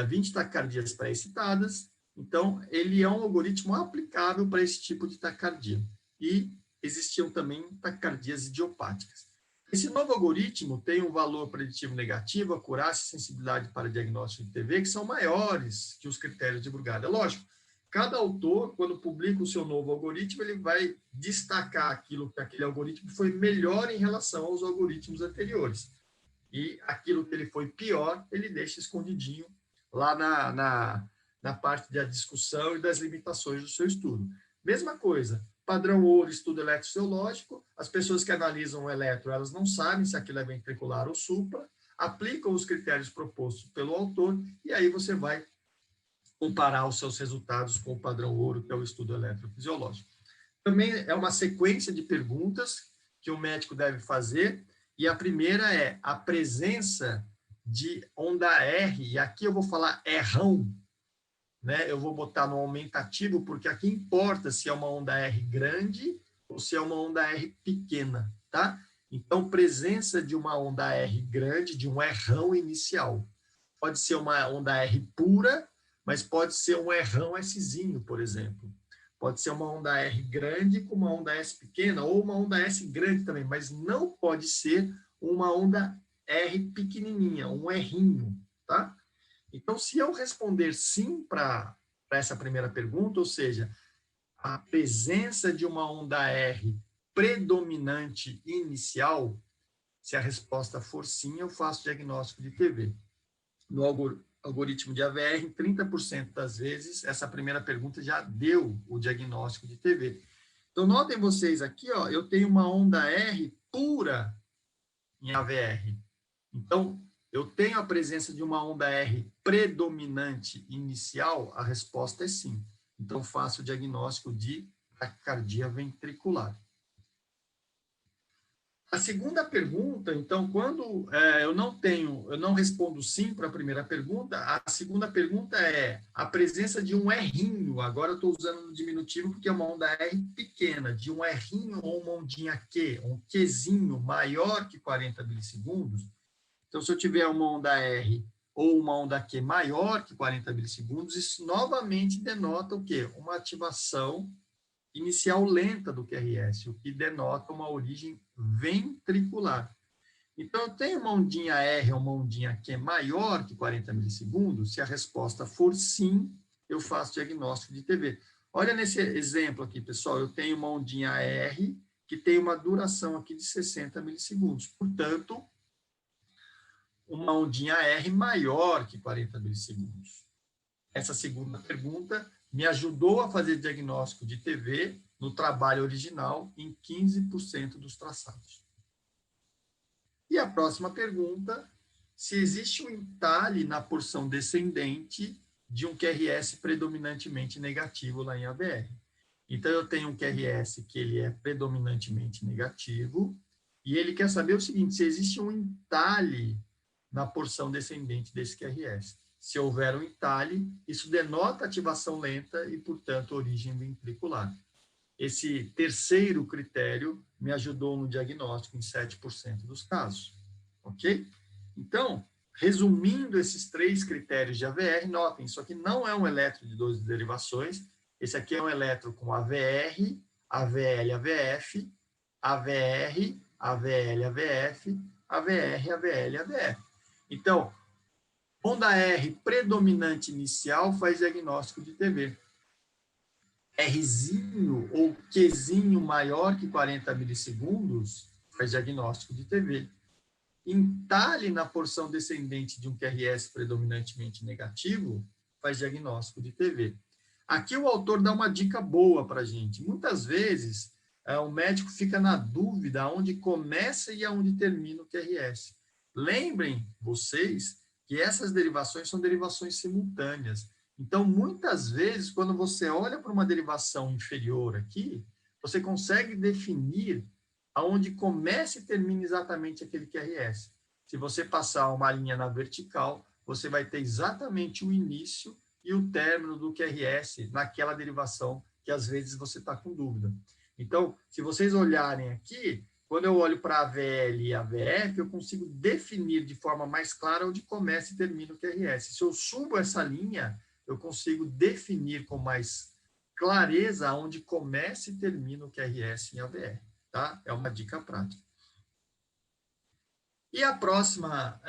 20 taquicardias pré-excitadas, então, ele é um algoritmo aplicável para esse tipo de taquicardia. E existiam também taquicardias idiopáticas. Esse novo algoritmo tem um valor preditivo negativo, acurácia e sensibilidade para diagnóstico de TV, que são maiores que os critérios de Brugada. Lógico, cada autor, quando publica o seu novo algoritmo, ele vai destacar aquilo que aquele algoritmo foi melhor em relação aos algoritmos anteriores. E aquilo que ele foi pior, ele deixa escondidinho lá na parte da discussão e das limitações do seu estudo. Mesma coisa, padrão ouro, estudo eletrofisiológico, as pessoas que analisam o eletro, elas não sabem se aquilo é ventricular ou supra, aplicam os critérios propostos pelo autor, e aí você vai comparar os seus resultados com o padrão ouro, que é o estudo eletrofisiológico. Também é uma sequência de perguntas que o médico deve fazer, e a primeira é a presença de onda R, e aqui eu vou falar Rão, né? Eu vou botar no aumentativo, porque aqui importa se é uma onda R grande ou se é uma onda R pequena, tá? Então, presença de uma onda R grande, de um Rão inicial. Pode ser uma onda R pura, mas pode ser um Rão Szinho, por exemplo. Pode ser uma onda R grande com uma onda S pequena, ou uma onda S grande também, mas não pode ser uma onda R pequenininha, um Rzinho, tá? Então, se eu responder sim para essa primeira pergunta, ou seja, a presença de uma onda R predominante inicial, se a resposta for sim, eu faço diagnóstico de TV. No algoritmo de AVR, em 30% das vezes, essa primeira pergunta já deu o diagnóstico de TV. Então, notem vocês aqui, ó, eu tenho uma onda R pura em AVR. Então, eu tenho a presença de uma onda R predominante inicial? A resposta é sim. Então, faço o diagnóstico de taquicardia ventricular. A segunda pergunta, então, quando eu não respondo sim para a primeira pergunta, a segunda pergunta é a presença de um Rzinho. Agora eu estou usando no diminutivo porque é uma onda R pequena, de um Rzinho ou uma ondinha Q, um Qzinho maior que 40 milissegundos. Então, se eu tiver uma onda R ou uma onda Q maior que 40 milissegundos, isso novamente denota o quê? Uma ativação inicial lenta do QRS, o que denota uma origem ventricular. Então, eu tenho uma ondinha R ou uma ondinha Q maior que 40 milissegundos, se a resposta for sim, eu faço diagnóstico de TV. Olha nesse exemplo aqui, pessoal, eu tenho uma ondinha R que tem uma duração aqui de 60 milissegundos. Portanto, uma ondinha R maior que 40 milissegundos. Essa segunda pergunta me ajudou a fazer diagnóstico de TV no trabalho original em 15% dos traçados. E a próxima pergunta, se existe um entalhe na porção descendente de um QRS predominantemente negativo lá em ABR. Então, eu tenho um QRS que ele é predominantemente negativo, e ele quer saber o seguinte, se existe um entalhe na porção descendente desse QRS. Se houver um entalhe, isso denota ativação lenta e, portanto, origem ventricular. Esse terceiro critério me ajudou no diagnóstico em 7% dos casos. Ok? Então, resumindo esses três critérios de AVR, notem, isso aqui não é um eletro de 12 derivações, esse aqui é um eletro com AVR, AVL, AVF, AVR, AVL, AVF, AVR, AVL, AVF. Então, onda R predominante inicial faz diagnóstico de TV. Rzinho ou Qzinho maior que 40 milissegundos faz diagnóstico de TV. Entalhe na porção descendente de um QRS predominantemente negativo faz diagnóstico de TV. Aqui o autor dá uma dica boa para a gente. Muitas vezes, o médico fica na dúvida aonde começa e aonde termina o QRS. Lembrem vocês que essas derivações são derivações simultâneas. Então, muitas vezes, quando você olha para uma derivação inferior aqui, você consegue definir aonde começa e termina exatamente aquele QRS. Se você passar uma linha na vertical, você vai ter exatamente o início e o término do QRS naquela derivação que às vezes você está com dúvida. Então, se vocês olharem aqui, quando eu olho para a AVL e a AVF, eu consigo definir de forma mais clara onde começa e termina o QRS. Se eu subo essa linha, eu consigo definir com mais clareza onde começa e termina o QRS em AVR. Tá? É uma dica prática. E a próxima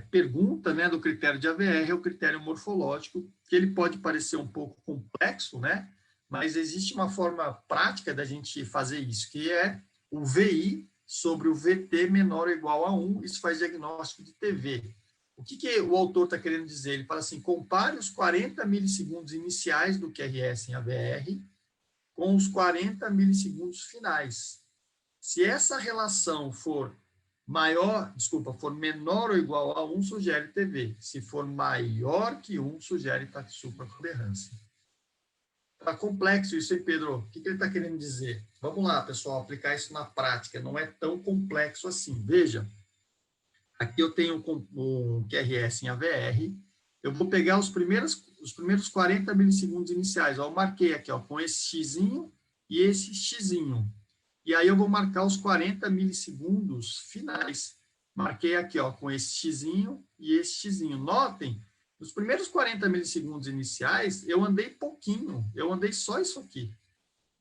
pergunta, né, do critério de AVR é o critério morfológico, que ele pode parecer um pouco complexo, né, mas existe uma forma prática da gente fazer isso, que é o VI sobre o VT menor ou igual a 1, isso faz diagnóstico de TV. O que o autor está querendo dizer? Ele fala assim, compare os 40 milissegundos iniciais do QRS em AVR com os 40 milissegundos finais. Se essa relação for menor ou igual a 1, sugere TV. Se for maior que 1, sugere supracoberrância. Está complexo isso, hein, Pedro? O que ele está querendo dizer? Vamos lá, pessoal, aplicar isso na prática. Não é tão complexo assim. Veja, aqui eu tenho um QRS em AVR. Eu vou pegar os primeiros 40 milissegundos iniciais. Ó, eu marquei aqui ó, com esse xizinho e esse xizinho. E aí eu vou marcar os 40 milissegundos finais. Marquei aqui ó, com esse xizinho e esse xizinho. Notem, nos primeiros 40 milissegundos iniciais, eu andei pouquinho, eu andei só isso aqui.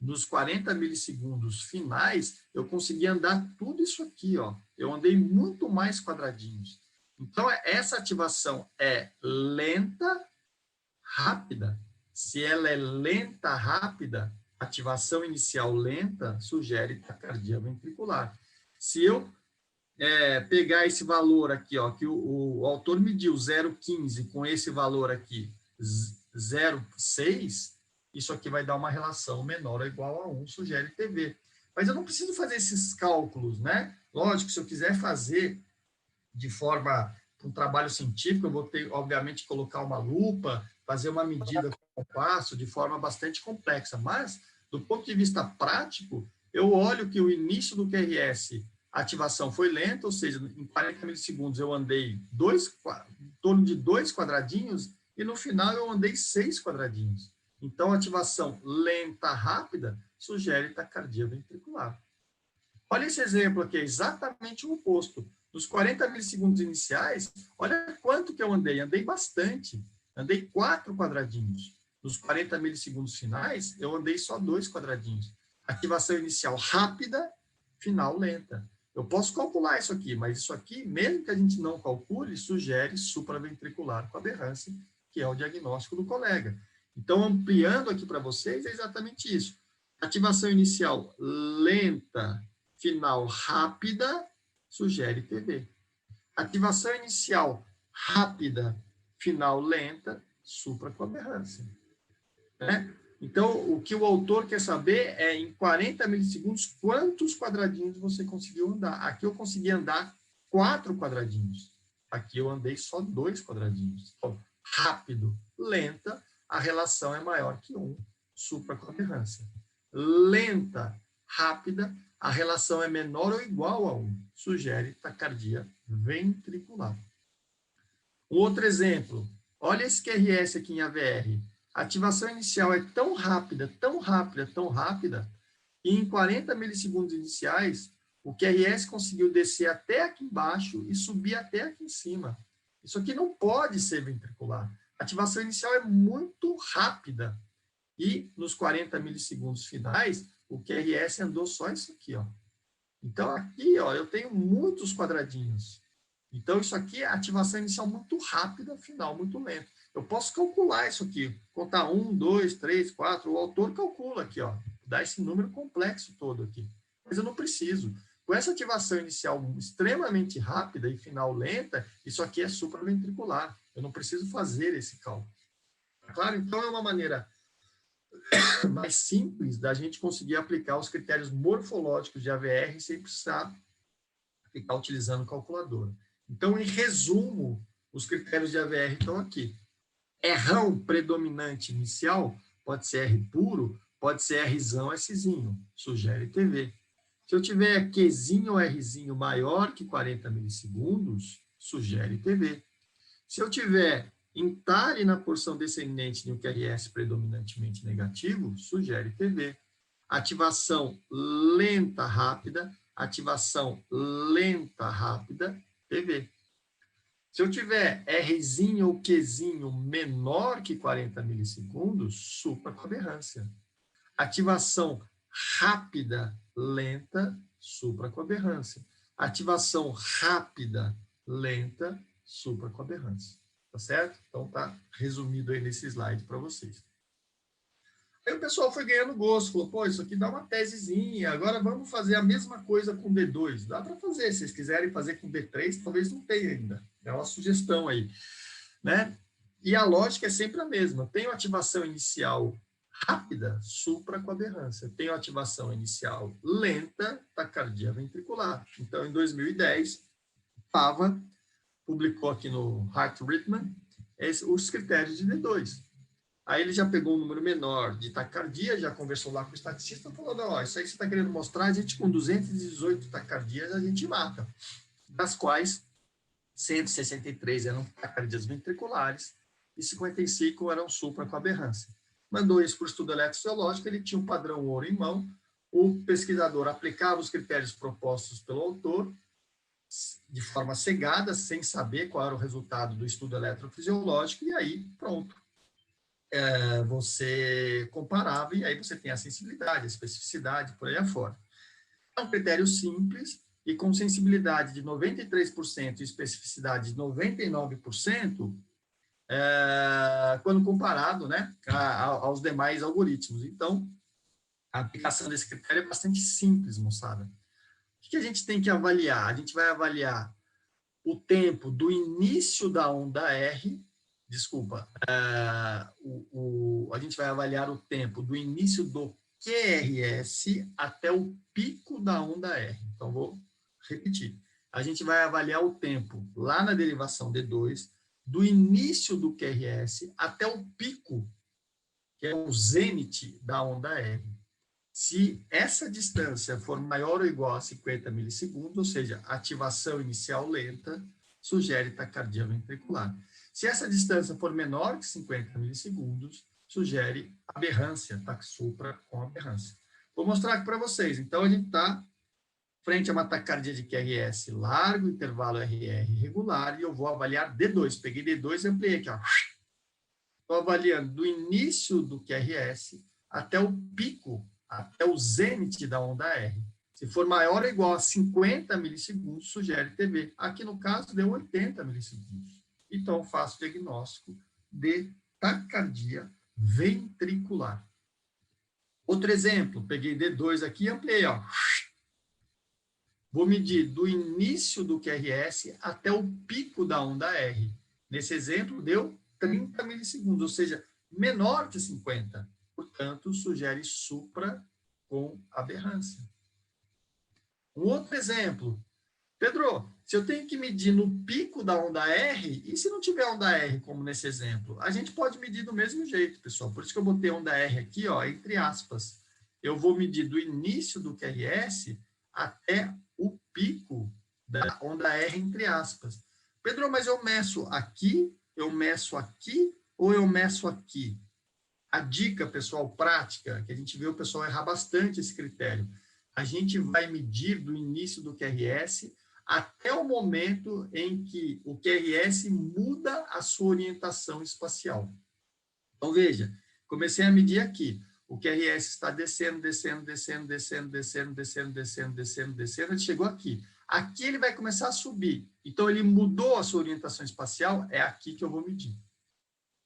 Nos 40 milissegundos finais, eu consegui andar tudo isso aqui, ó. Eu andei muito mais quadradinhos. Então, essa ativação é lenta, rápida. Se ela é lenta, rápida, ativação inicial lenta sugere taquicardia ventricular. Se eu pegar esse valor aqui, ó, que o autor mediu 0,15 com esse valor aqui, 0,6, isso aqui vai dar uma relação menor ou igual a 1, sugere TV. Mas eu não preciso fazer esses cálculos, né? Lógico, se eu quiser fazer de forma, um trabalho científico, eu vou ter, obviamente, colocar uma lupa, fazer uma medida com o passo, de forma bastante complexa. Mas, do ponto de vista prático, eu olho que o início do QRS, a ativação foi lenta, ou seja, em 40 milissegundos eu andei em torno de 2 quadradinhos, e no final eu andei 6 quadradinhos. Então, ativação lenta, rápida, sugere taquicardia ventricular. Olha esse exemplo aqui, é exatamente o oposto. Nos 40 milissegundos iniciais, olha quanto que eu andei. Andei bastante. Andei 4 quadradinhos. Nos 40 milissegundos finais, eu andei só 2 quadradinhos. Ativação inicial rápida, final lenta. Eu posso calcular isso aqui, mas isso aqui, mesmo que a gente não calcule, sugere supraventricular com aberrância, que é o diagnóstico do colega. Então, ampliando aqui para vocês, é exatamente isso. Ativação inicial lenta, final rápida, sugere TV. Ativação inicial rápida, final lenta, supracoaberrância. Né? Então, o que o autor quer saber é, em 40 milissegundos, quantos quadradinhos você conseguiu andar. Aqui eu consegui andar 4 quadradinhos. Aqui eu andei só 2 quadradinhos. Então, rápido, lenta, a relação é maior que 1, supracoaberrância. Lenta, rápida, a relação é menor ou igual a 1, sugere taquicardia ventricular. Um outro exemplo, olha esse QRS aqui em AVR. A ativação inicial é tão rápida, tão rápida, tão rápida, que em 40 milissegundos iniciais, o QRS conseguiu descer até aqui embaixo e subir até aqui em cima. Isso aqui não pode ser ventricular. A ativação inicial é muito rápida. E nos 40 milissegundos finais, o QRS andou só isso aqui, ó. Então, aqui, ó, eu tenho muitos quadradinhos. Então, isso aqui é ativação inicial muito rápida, final muito lento. Eu posso calcular isso aqui, contar 1, 2, 3, 4, o autor calcula aqui, ó, dá esse número complexo todo aqui. Mas eu não preciso. Com essa ativação inicial extremamente rápida e final lenta, isso aqui é supraventricular. Eu não preciso fazer esse cálculo. Claro, então é uma maneira mais simples da gente conseguir aplicar os critérios morfológicos de AVR sem precisar ficar utilizando calculadora. Então, em resumo, os critérios de AVR estão aqui. Rão predominante inicial, pode ser R puro, pode ser Rzão, Szinho, sugere TV. Se eu tiver Qzinho ou Rzinho maior que 40 milissegundos, sugere TV. Se eu tiver entalhe na porção descendente de um QRS predominantemente negativo, sugere TV. Ativação lenta, rápida, ativação lenta, rápida, TV. Se eu tiver Rzinho ou Qzinho menor que 40 milissegundos, supracoaberrância. Ativação rápida, lenta, supracoaberrância. ativação rápida, lenta, supra com aberrância. Tá certo? Então, tá resumido aí nesse slide para vocês. Aí o pessoal foi ganhando gosto, falou, pô, isso aqui dá uma tesezinha, agora vamos fazer a mesma coisa com D2. Dá para fazer, se vocês quiserem fazer com D3, talvez não tenha ainda. É uma sugestão aí, né? E a lógica é sempre a mesma. Tenho ativação inicial rápida, supra com aberrância. Tenho ativação inicial lenta, taquicardia ventricular. Então, em 2010, Pava publicou aqui no Heart Rhythm os critérios de D2. Aí ele já pegou um número menor de taquicardia, já conversou lá com o estaticista, falou, não, ó, isso aí que você está querendo mostrar, a gente com 218 taquicardias, a gente mata. Das quais 163 eram taquicardias ventriculares e 55 eram supra com aberrância. Mandou isso para o estudo eletrofisiológico, ele tinha um padrão ouro em mão, o pesquisador aplicava os critérios propostos pelo autor, de forma cegada, sem saber qual era o resultado do estudo eletrofisiológico, e aí, pronto. Você comparava e aí você tem a sensibilidade, a especificidade, por aí afora. É um critério simples e com sensibilidade de 93% e especificidade de 99%, quando comparado, né, aos demais algoritmos. Então, a aplicação desse critério é bastante simples, moçada. O que a gente tem que avaliar? A gente vai avaliar o tempo do início da onda R, a gente vai avaliar o tempo do início do QRS até o pico da onda R. Então, vou repetir. A gente vai avaliar o tempo lá na derivação D2, do início do QRS até o pico, que é o zênite da onda R. Se essa distância for maior ou igual a 50 milissegundos, ou seja, ativação inicial lenta, sugere taquicardia ventricular. Se essa distância for menor que 50 milissegundos, sugere aberrância, taquisupra com aberrância. Vou mostrar aqui para vocês. Então, a gente está frente a uma taquicardia de QRS largo, intervalo RR regular, e eu vou avaliar D2. Peguei D2 e ampliei aqui. Estou avaliando do início do QRS até o pico, até o zênite da onda R. Se for maior ou igual a 50 milissegundos, sugere TV. Aqui, no caso, deu 80 milissegundos. Então, faço o diagnóstico de taquicardia ventricular. Outro exemplo, peguei D2 aqui e ampliei, ó. Vou medir do início do QRS até o pico da onda R. Nesse exemplo, deu 30 milissegundos, ou seja, menor que 50. Portanto, sugere supra com aberrância. Um outro exemplo. Pedro, se eu tenho que medir no pico da onda R, e se não tiver onda R, como nesse exemplo? A gente pode medir do mesmo jeito, pessoal. Por isso que eu botei onda R aqui, ó, entre aspas. Eu vou medir do início do QRS até o pico da onda R, entre aspas. Pedro, mas eu meço aqui ou eu meço aqui? A dica, pessoal, prática, que a gente vê o pessoal errar bastante esse critério. A gente vai medir do início do QRS até o momento em que o QRS muda a sua orientação espacial. Então, veja, comecei a medir aqui. O QRS está descendo, descendo, descendo, descendo, descendo, descendo, descendo, descendo, descendo, ele chegou aqui. Aqui ele vai começar a subir. Então, ele mudou a sua orientação espacial, é aqui que eu vou medir.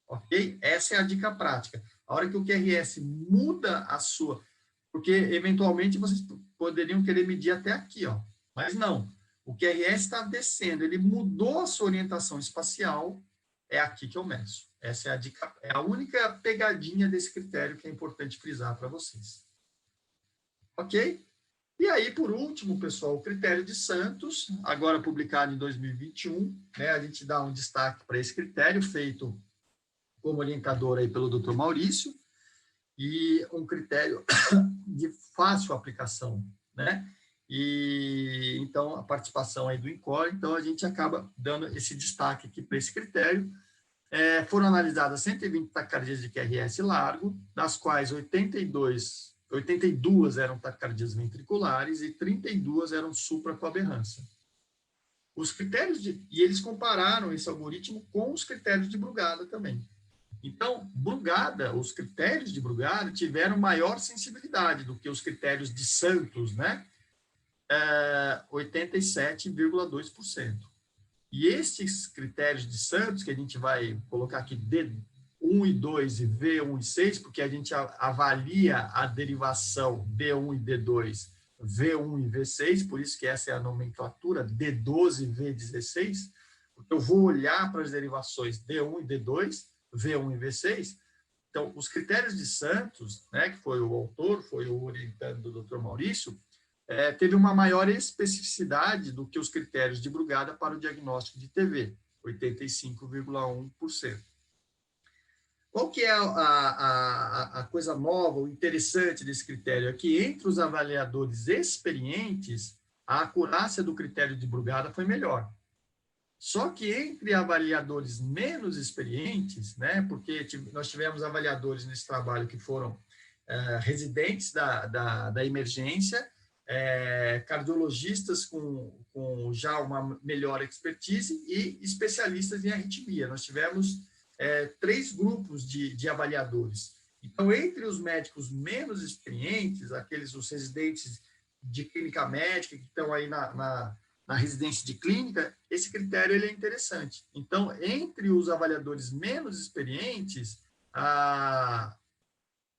Ok? Essa é a dica prática. A hora que o QRS muda a sua... Porque, eventualmente, vocês poderiam querer medir até aqui, ó. Mas não. O QRS está descendo, ele mudou a sua orientação espacial, é aqui que eu meço. Essa é a dica, é a única pegadinha desse critério que é importante frisar para vocês. Ok? E aí, por último, pessoal, o critério de Santos, agora publicado em 2021, né, a gente dá um destaque para esse critério, feito como orientador aí pelo Dr. Maurício, e um critério de fácil aplicação, né? E então a participação aí do INCOR, então a gente acaba dando esse destaque aqui para esse critério. Foram analisadas 120 taquicardias de QRS largo, das quais 82 eram taquicardias ventriculares e 32 eram supra com aberrância. Os critérios e eles compararam esse algoritmo com os critérios de Brugada também. Então, Brugada, os critérios de Brugada tiveram maior sensibilidade do que os critérios de Santos, né? 87,2%. E estes critérios de Santos, que a gente vai colocar aqui D1 e 2 e V1 e 6, porque a gente avalia a derivação D1 e D2, V1 e V6, por isso que essa é a nomenclatura, D12 e V16, porque eu vou olhar para as derivações D1 e D2, V1 e V6. Então, os critérios de Santos, né, que foi o autor, foi o orientando do Dr. Maurício, teve uma maior especificidade do que os critérios de Brugada para o diagnóstico de TV, 85,1%. Qual que é a coisa nova, o interessante desse critério? É que entre os avaliadores experientes, a acurácia do critério de Brugada foi melhor. Só que entre avaliadores menos experientes, né, porque nós tivemos avaliadores nesse trabalho que foram residentes da emergência, cardiologistas com já uma melhor expertise e especialistas em arritmia. Nós tivemos 3 grupos de avaliadores. Então, entre os médicos menos experientes, os residentes de clínica médica, que estão aí na residência de clínica, esse critério ele é interessante. Então, entre os avaliadores menos experientes,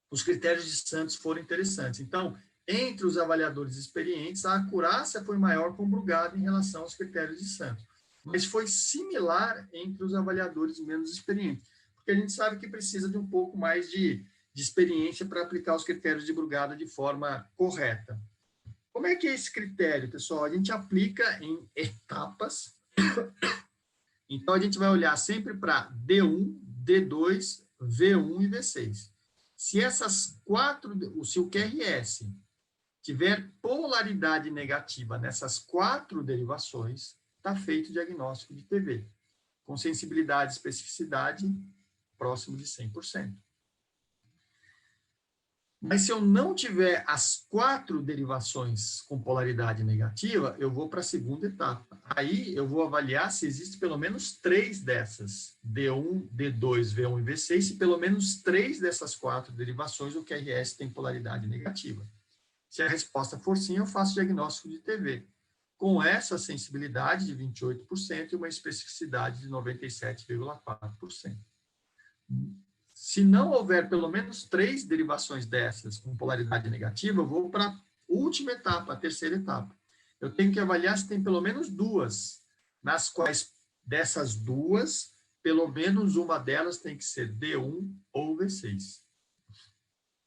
os critérios de Santos foram interessantes. Então, entre os avaliadores experientes, a acurácia foi maior com Brugada em relação aos critérios de Santos, mas foi similar entre os avaliadores menos experientes, porque a gente sabe que precisa de um pouco mais de experiência para aplicar os critérios de Brugada de forma correta. Como é que é esse critério, pessoal? A gente aplica em etapas. Então, a gente vai olhar sempre para D1, D2, V1 e V6. Se o QRS tiver polaridade negativa nessas 4 derivações, está feito o diagnóstico de TV, com sensibilidade e especificidade próximo de 100%. Mas se eu não tiver as 4 derivações com polaridade negativa, eu vou para a segunda etapa. Aí eu vou avaliar se existe pelo menos 3 dessas, D1, D2, V1 e V6, se pelo menos 3 dessas 4 derivações o QRS tem polaridade negativa. Se a resposta for sim, eu faço diagnóstico de TV, com essa sensibilidade de 28% e uma especificidade de 97,4%. Se não houver pelo menos 3 derivações dessas com polaridade negativa, eu vou para a última etapa, a terceira etapa. Eu tenho que avaliar se tem pelo menos 2, nas quais dessas 2, pelo menos uma delas tem que ser D1 ou V6.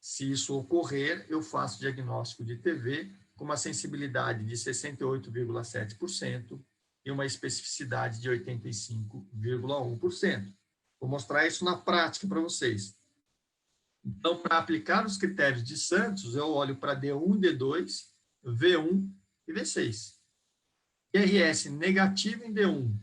Se isso ocorrer, eu faço diagnóstico de TV com uma sensibilidade de 68,7% e uma especificidade de 85,1%. Vou mostrar isso na prática para vocês. Então, para aplicar os critérios de Santos, eu olho para D1, D2, V1 e V6. QRS negativo em D1,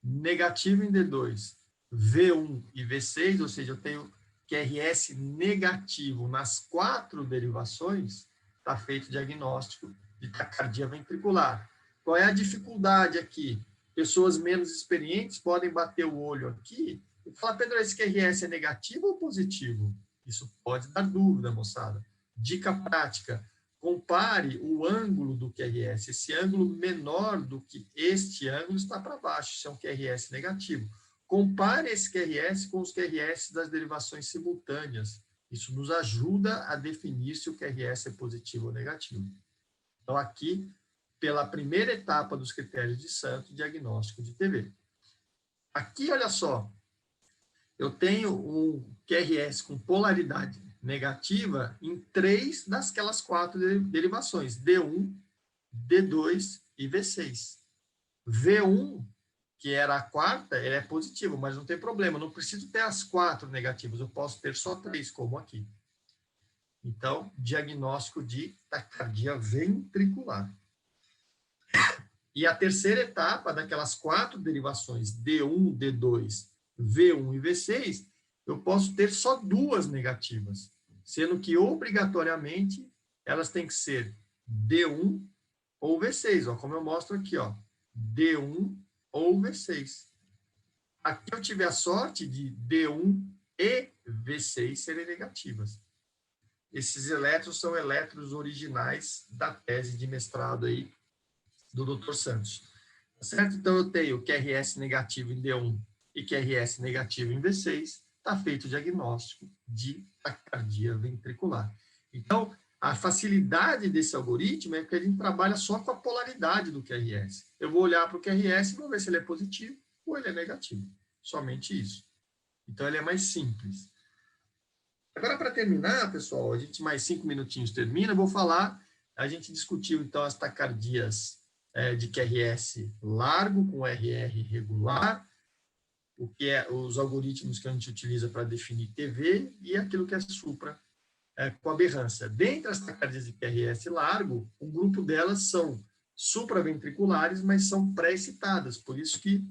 negativo em D2, V1 e V6, ou seja, eu tenho QRS negativo nas 4 derivações, está feito o diagnóstico de taquicardia ventricular. Qual é a dificuldade aqui? Pessoas menos experientes podem bater o olho aqui e falar, Pedro, esse QRS é negativo ou positivo? Isso pode dar dúvida, moçada. Dica prática, compare o ângulo do QRS. Esse ângulo menor do que este ângulo está para baixo, isso é um QRS negativo. Compare esse QRS com os QRS das derivações simultâneas. Isso nos ajuda a definir se o QRS é positivo ou negativo. Então, aqui, pela primeira etapa dos critérios de Santos, diagnóstico de TV. Aqui, olha só, eu tenho um QRS com polaridade negativa em 3 daquelas 4 derivações, D1, D2 e V6. V1, que era a 4ª, ele é positivo, mas não tem problema, não preciso ter as 4 negativas, eu posso ter só 3, como aqui. Então, diagnóstico de taquicardia ventricular. E a terceira etapa, daquelas 4 derivações, D1, D2, V1 e V6, eu posso ter só 2 negativas, sendo que, obrigatoriamente, elas têm que ser D1 ou V6, ó, como eu mostro aqui, ó, D1 ou V6. Aqui eu tive a sorte de D1 e V6 serem negativas. Esses elétrons são elétrons originais da tese de mestrado aí do Dr. Santos. Certo? Então, eu tenho QRS negativo em D1 e QRS negativo em V6, está feito o diagnóstico de taquicardia ventricular. Então, a facilidade desse algoritmo é que a gente trabalha só com a polaridade do QRS. Eu vou olhar para o QRS e vou ver se ele é positivo ou ele é negativo. Somente isso. Então, ele é mais simples. Agora, para terminar, pessoal, a gente mais 5 minutinhos termina, eu vou falar, a gente discutiu, então, as taquicardias de QRS largo com RR regular, o que é os algoritmos que a gente utiliza para definir TV e aquilo que é supra com aberrância. Dentre as taquicardias de QRS largo, um grupo delas são supraventriculares, mas são pré-excitadas, por isso que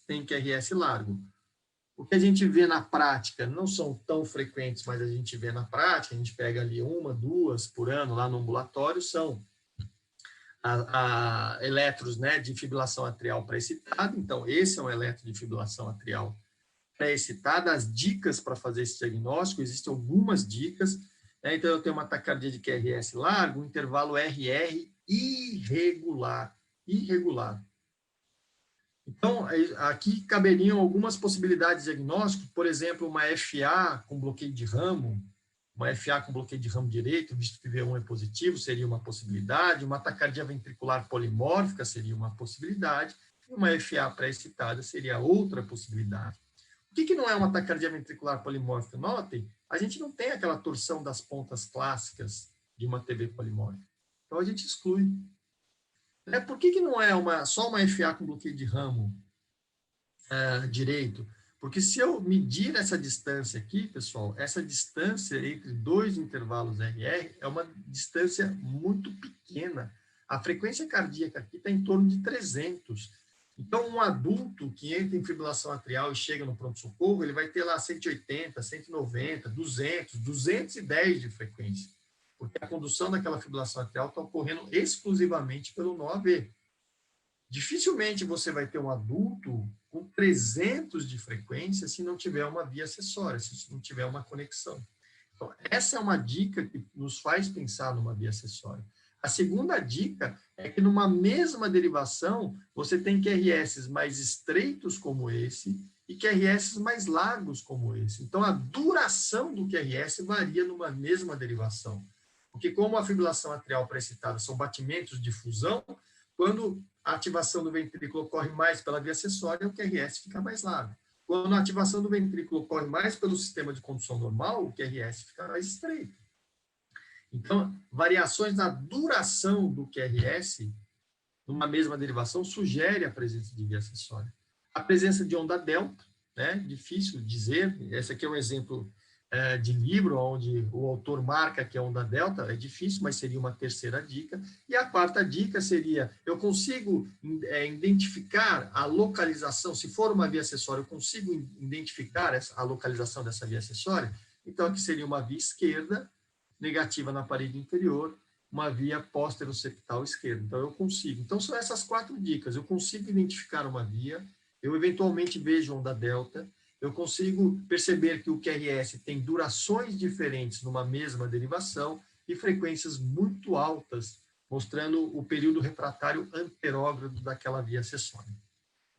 tem QRS largo. O que a gente vê na prática não são tão frequentes, mas a gente vê na prática, a gente pega ali 1, 2 por ano lá no ambulatório, são eletros, né, de fibrilação atrial pré-excitada. Então, esse é um eletro de fibrilação atrial pré-excitada. As dicas para fazer esse diagnóstico, existem algumas dicas. Então, eu tenho uma taquicardia de QRS largo, um intervalo RR irregular. Então, aqui caberiam algumas possibilidades de diagnóstico, por exemplo, uma FA com bloqueio de ramo, uma FA com bloqueio de ramo direito, visto que V1 é positivo, seria uma possibilidade, uma taquicardia ventricular polimórfica seria uma possibilidade, e uma FA pré-excitada seria outra possibilidade. O que não é uma taquicardia ventricular polimórfica? Notem, a gente não tem aquela torção das pontas clássicas de uma TB polimórfica. Então, a gente exclui. Por que não é só uma FA com bloqueio de ramo direito? Porque se eu medir essa distância aqui, pessoal, essa distância entre dois intervalos RR é uma distância muito pequena. A frequência cardíaca aqui está em torno de 300. Então, um adulto que entra em fibrilação atrial e chega no pronto-socorro, ele vai ter lá 180, 190, 200, 210 de frequência. Porque a condução daquela fibrilação atrial está ocorrendo exclusivamente pelo nó AV. Dificilmente você vai ter um adulto com 300 de frequência se não tiver uma via acessória, se não tiver uma conexão. Então, essa é uma dica que nos faz pensar numa via acessória. A segunda dica é que numa mesma derivação, você tem QRS mais estreitos como esse e QRS mais largos como esse. Então, a duração do QRS varia numa mesma derivação. Porque como a fibrilação atrial pré-excitada são batimentos de fusão, quando a ativação do ventrículo ocorre mais pela via acessória, o QRS fica mais largo. Quando a ativação do ventrículo ocorre mais pelo sistema de condução normal, o QRS fica mais estreito. Então, variações na duração do QRS, numa mesma derivação, sugere a presença de via acessória. A presença de onda delta, né, difícil dizer, esse aqui é um exemplo de livro, onde o autor marca que é onda delta, é difícil, mas seria uma terceira dica. E a quarta dica seria, eu consigo identificar a localização, se for uma via acessória, eu consigo identificar a localização dessa via acessória? Então, aqui seria uma via esquerda, negativa na parede inferior, uma via póstero-septal esquerda. Então, eu consigo. Então, são essas 4 dicas. Eu consigo identificar uma via, eu eventualmente vejo onda delta, eu consigo perceber que o QRS tem durações diferentes numa mesma derivação e frequências muito altas, mostrando o período refratário anterógrado daquela via acessória.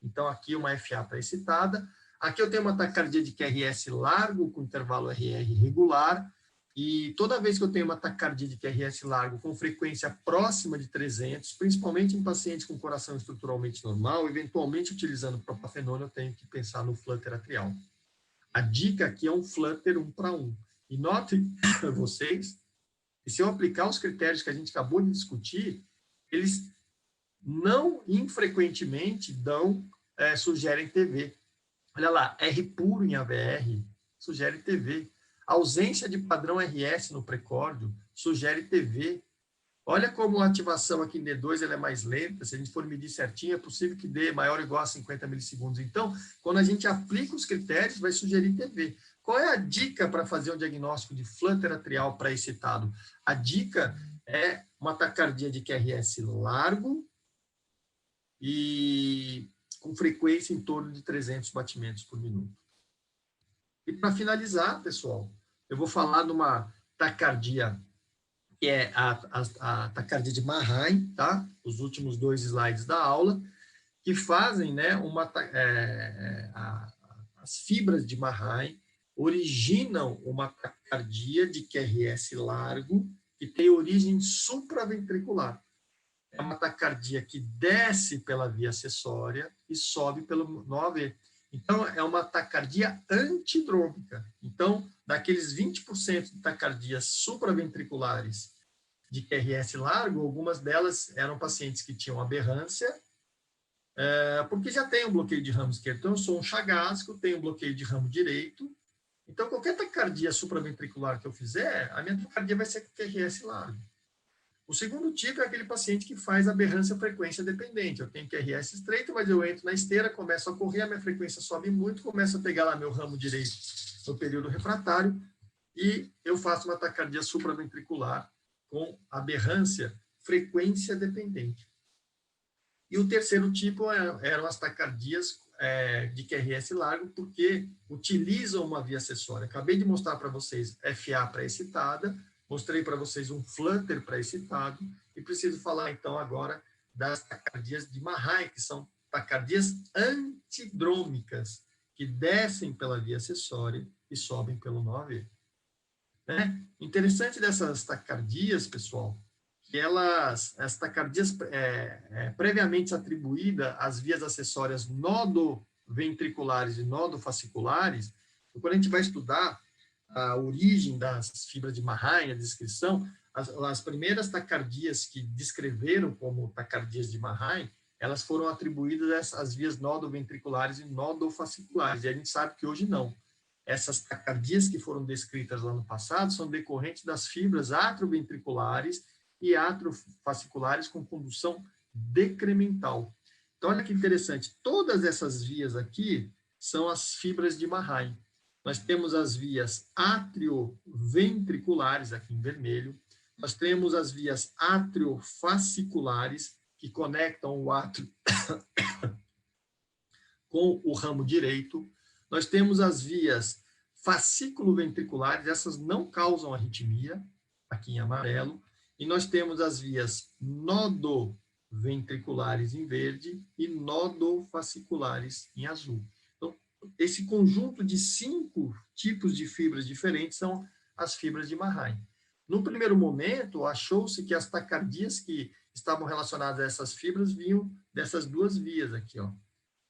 Então, aqui uma FA pré-excitada. Aqui eu tenho uma taquicardia de QRS largo com intervalo RR regular. E toda vez que eu tenho uma taquicardia de QRS largo com frequência próxima de 300, principalmente em pacientes com coração estruturalmente normal, eventualmente utilizando propafenona, eu tenho que pensar no flutter atrial. A dica aqui é um flutter 1:1. E notem vocês que se eu aplicar os critérios que a gente acabou de discutir, eles não infrequentemente sugerem TV. Olha lá, R puro em AVR sugere TV. A ausência de padrão RS no precórdio sugere TV. Olha como a ativação aqui em D2 ela é mais lenta. Se a gente for medir certinho, é possível que dê maior ou igual a 50 milissegundos. Então, quando a gente aplica os critérios, vai sugerir TV. Qual é a dica para fazer um diagnóstico de flutter atrial pré-excitado? A dica é uma taquicardia de QRS largo e com frequência em torno de 300 batimentos por minuto. E para finalizar, pessoal, eu vou falar de uma taquicardia que é a taquicardia de Mahain, tá? Os últimos 2 slides da aula, que fazem, né, as fibras de Mahain originam uma taquicardia de QRS largo, que tem origem supraventricular. É uma taquicardia que desce pela via acessória e sobe pelo NOAV. Então, é uma taquicardia antidrômica. Então, daqueles 20% de taquicardias supraventriculares de QRS largo, algumas delas eram pacientes que tinham aberrância, porque já tem um bloqueio de ramo esquerdo. Então, eu sou um chagásico, tenho um bloqueio de ramo direito. Então, qualquer taquicardia supraventricular que eu fizer, a minha taquicardia vai ser QRS largo. O segundo tipo é aquele paciente que faz aberrância frequência dependente. Eu tenho QRS estreito, mas eu entro na esteira, começo a correr, a minha frequência sobe muito, começo a pegar lá meu ramo direito no período refratário e eu faço uma taquicardia supraventricular com aberrância frequência dependente. E o terceiro tipo eram as taquicardias de QRS largo, porque utilizam uma via acessória. Acabei de mostrar para vocês FA pré-excitada, mostrei para vocês um flutter pré-excitado, e preciso falar então agora das taquicardias de Mahain, que são taquicardias antidrômicas, que descem pela via acessória e sobem pelo NOAV. Interessante dessas taquicardias, pessoal, que as taquicardias previamente atribuídas às vias acessórias nodoventriculares e nodofasciculares, quando a gente vai estudar a origem das fibras de Mahain, a descrição, as primeiras taquicardias que descreveram como taquicardias de Mahain, elas foram atribuídas às vias nodoventriculares e nodofasciculares, e a gente sabe que hoje não. Essas taquicardias que foram descritas lá no passado são decorrentes das fibras atrioventriculares e atrofasciculares com condução decremental. Então, olha que interessante, todas essas vias aqui são as fibras de Mahain. Nós temos as vias atrioventriculares, aqui em vermelho, nós temos as vias atriofasciculares, que conectam o átrio com o ramo direito, nós temos as vias fascículo-ventriculares, essas não causam arritmia, aqui em amarelo, e nós temos as vias nodoventriculares em verde e nodofasciculares em azul. Então, esse conjunto de 5 tipos de fibras diferentes são as fibras de Mahain. No primeiro momento, achou-se que as taquicardias que estavam relacionadas a essas fibras vinham dessas 2 vias aqui, ó,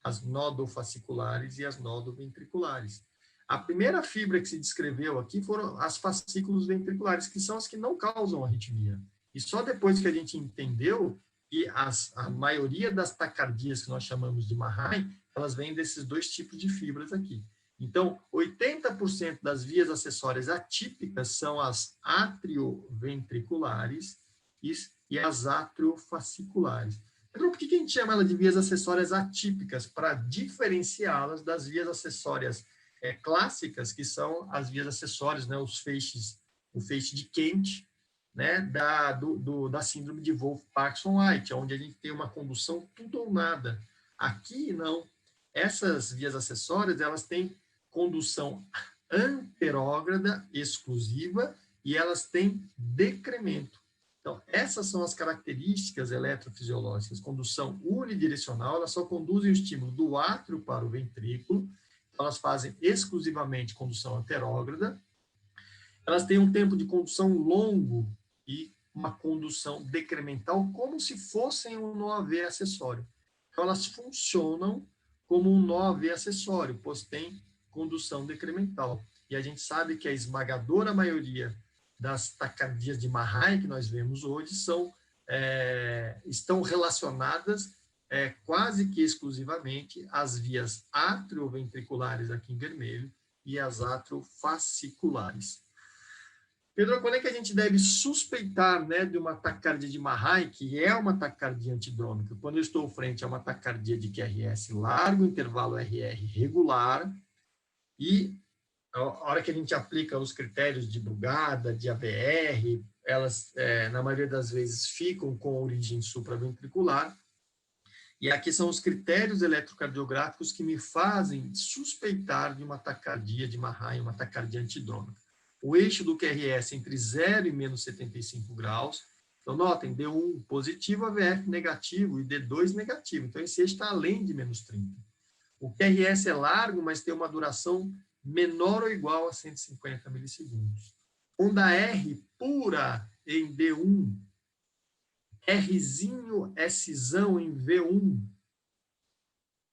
as nodofasciculares e as nodoventriculares. A primeira fibra que se descreveu aqui foram as fascículos ventriculares, que são as que não causam arritmia. E só depois que a gente entendeu que a maioria das taquicardias que nós chamamos de Mahain, elas vêm desses 2 tipos de fibras aqui. Então, 80% das vias acessórias atípicas são as atrioventriculares e as atriofasciculares. Então, por que a gente chama ela de vias acessórias atípicas? Para diferenciá-las das vias acessórias clássicas, que são as vias acessórias, né, o feixe de Kent, né, da síndrome de Wolff-Parkinson-White, onde a gente tem uma condução tudo ou nada. Aqui, não. Essas vias acessórias, elas têm condução anterógrada exclusiva e elas têm decremento. Então, essas são as características eletrofisiológicas. Condução unidirecional, elas só conduzem o estímulo do átrio para o ventrículo, então elas fazem exclusivamente condução anterógrada, elas têm um tempo de condução longo e uma condução decremental, como se fossem um NOAV acessório. Então, elas funcionam como um NOAV acessório, pois tem condução decremental. E a gente sabe que a esmagadora maioria das taquicardias de Mahain que nós vemos hoje estão relacionadas quase que exclusivamente às vias atrioventriculares, aqui em vermelho, e às atriofasciculares. Pedro, quando é que a gente deve suspeitar, né, de uma taquicardia de Mahain, que é uma taquicardia antidrômica? Quando eu estou frente a uma taquicardia de QRS largo, intervalo RR regular, e a hora que a gente aplica os critérios de Brugada, de ABR, elas, na maioria das vezes, ficam com origem supraventricular. E aqui são os critérios eletrocardiográficos que me fazem suspeitar de uma taquicardia de Mahain, uma taquicardia antidrômica. o eixo do QRS entre 0 e menos 75 graus. Então, notem, D1 positivo, AVF negativo e D2 negativo. Então, esse eixo está além de menos 30. O QRS é largo, mas tem uma duração menor ou igual a 150 milissegundos. Onda R pura em D1, Rzinho, Szão em V1,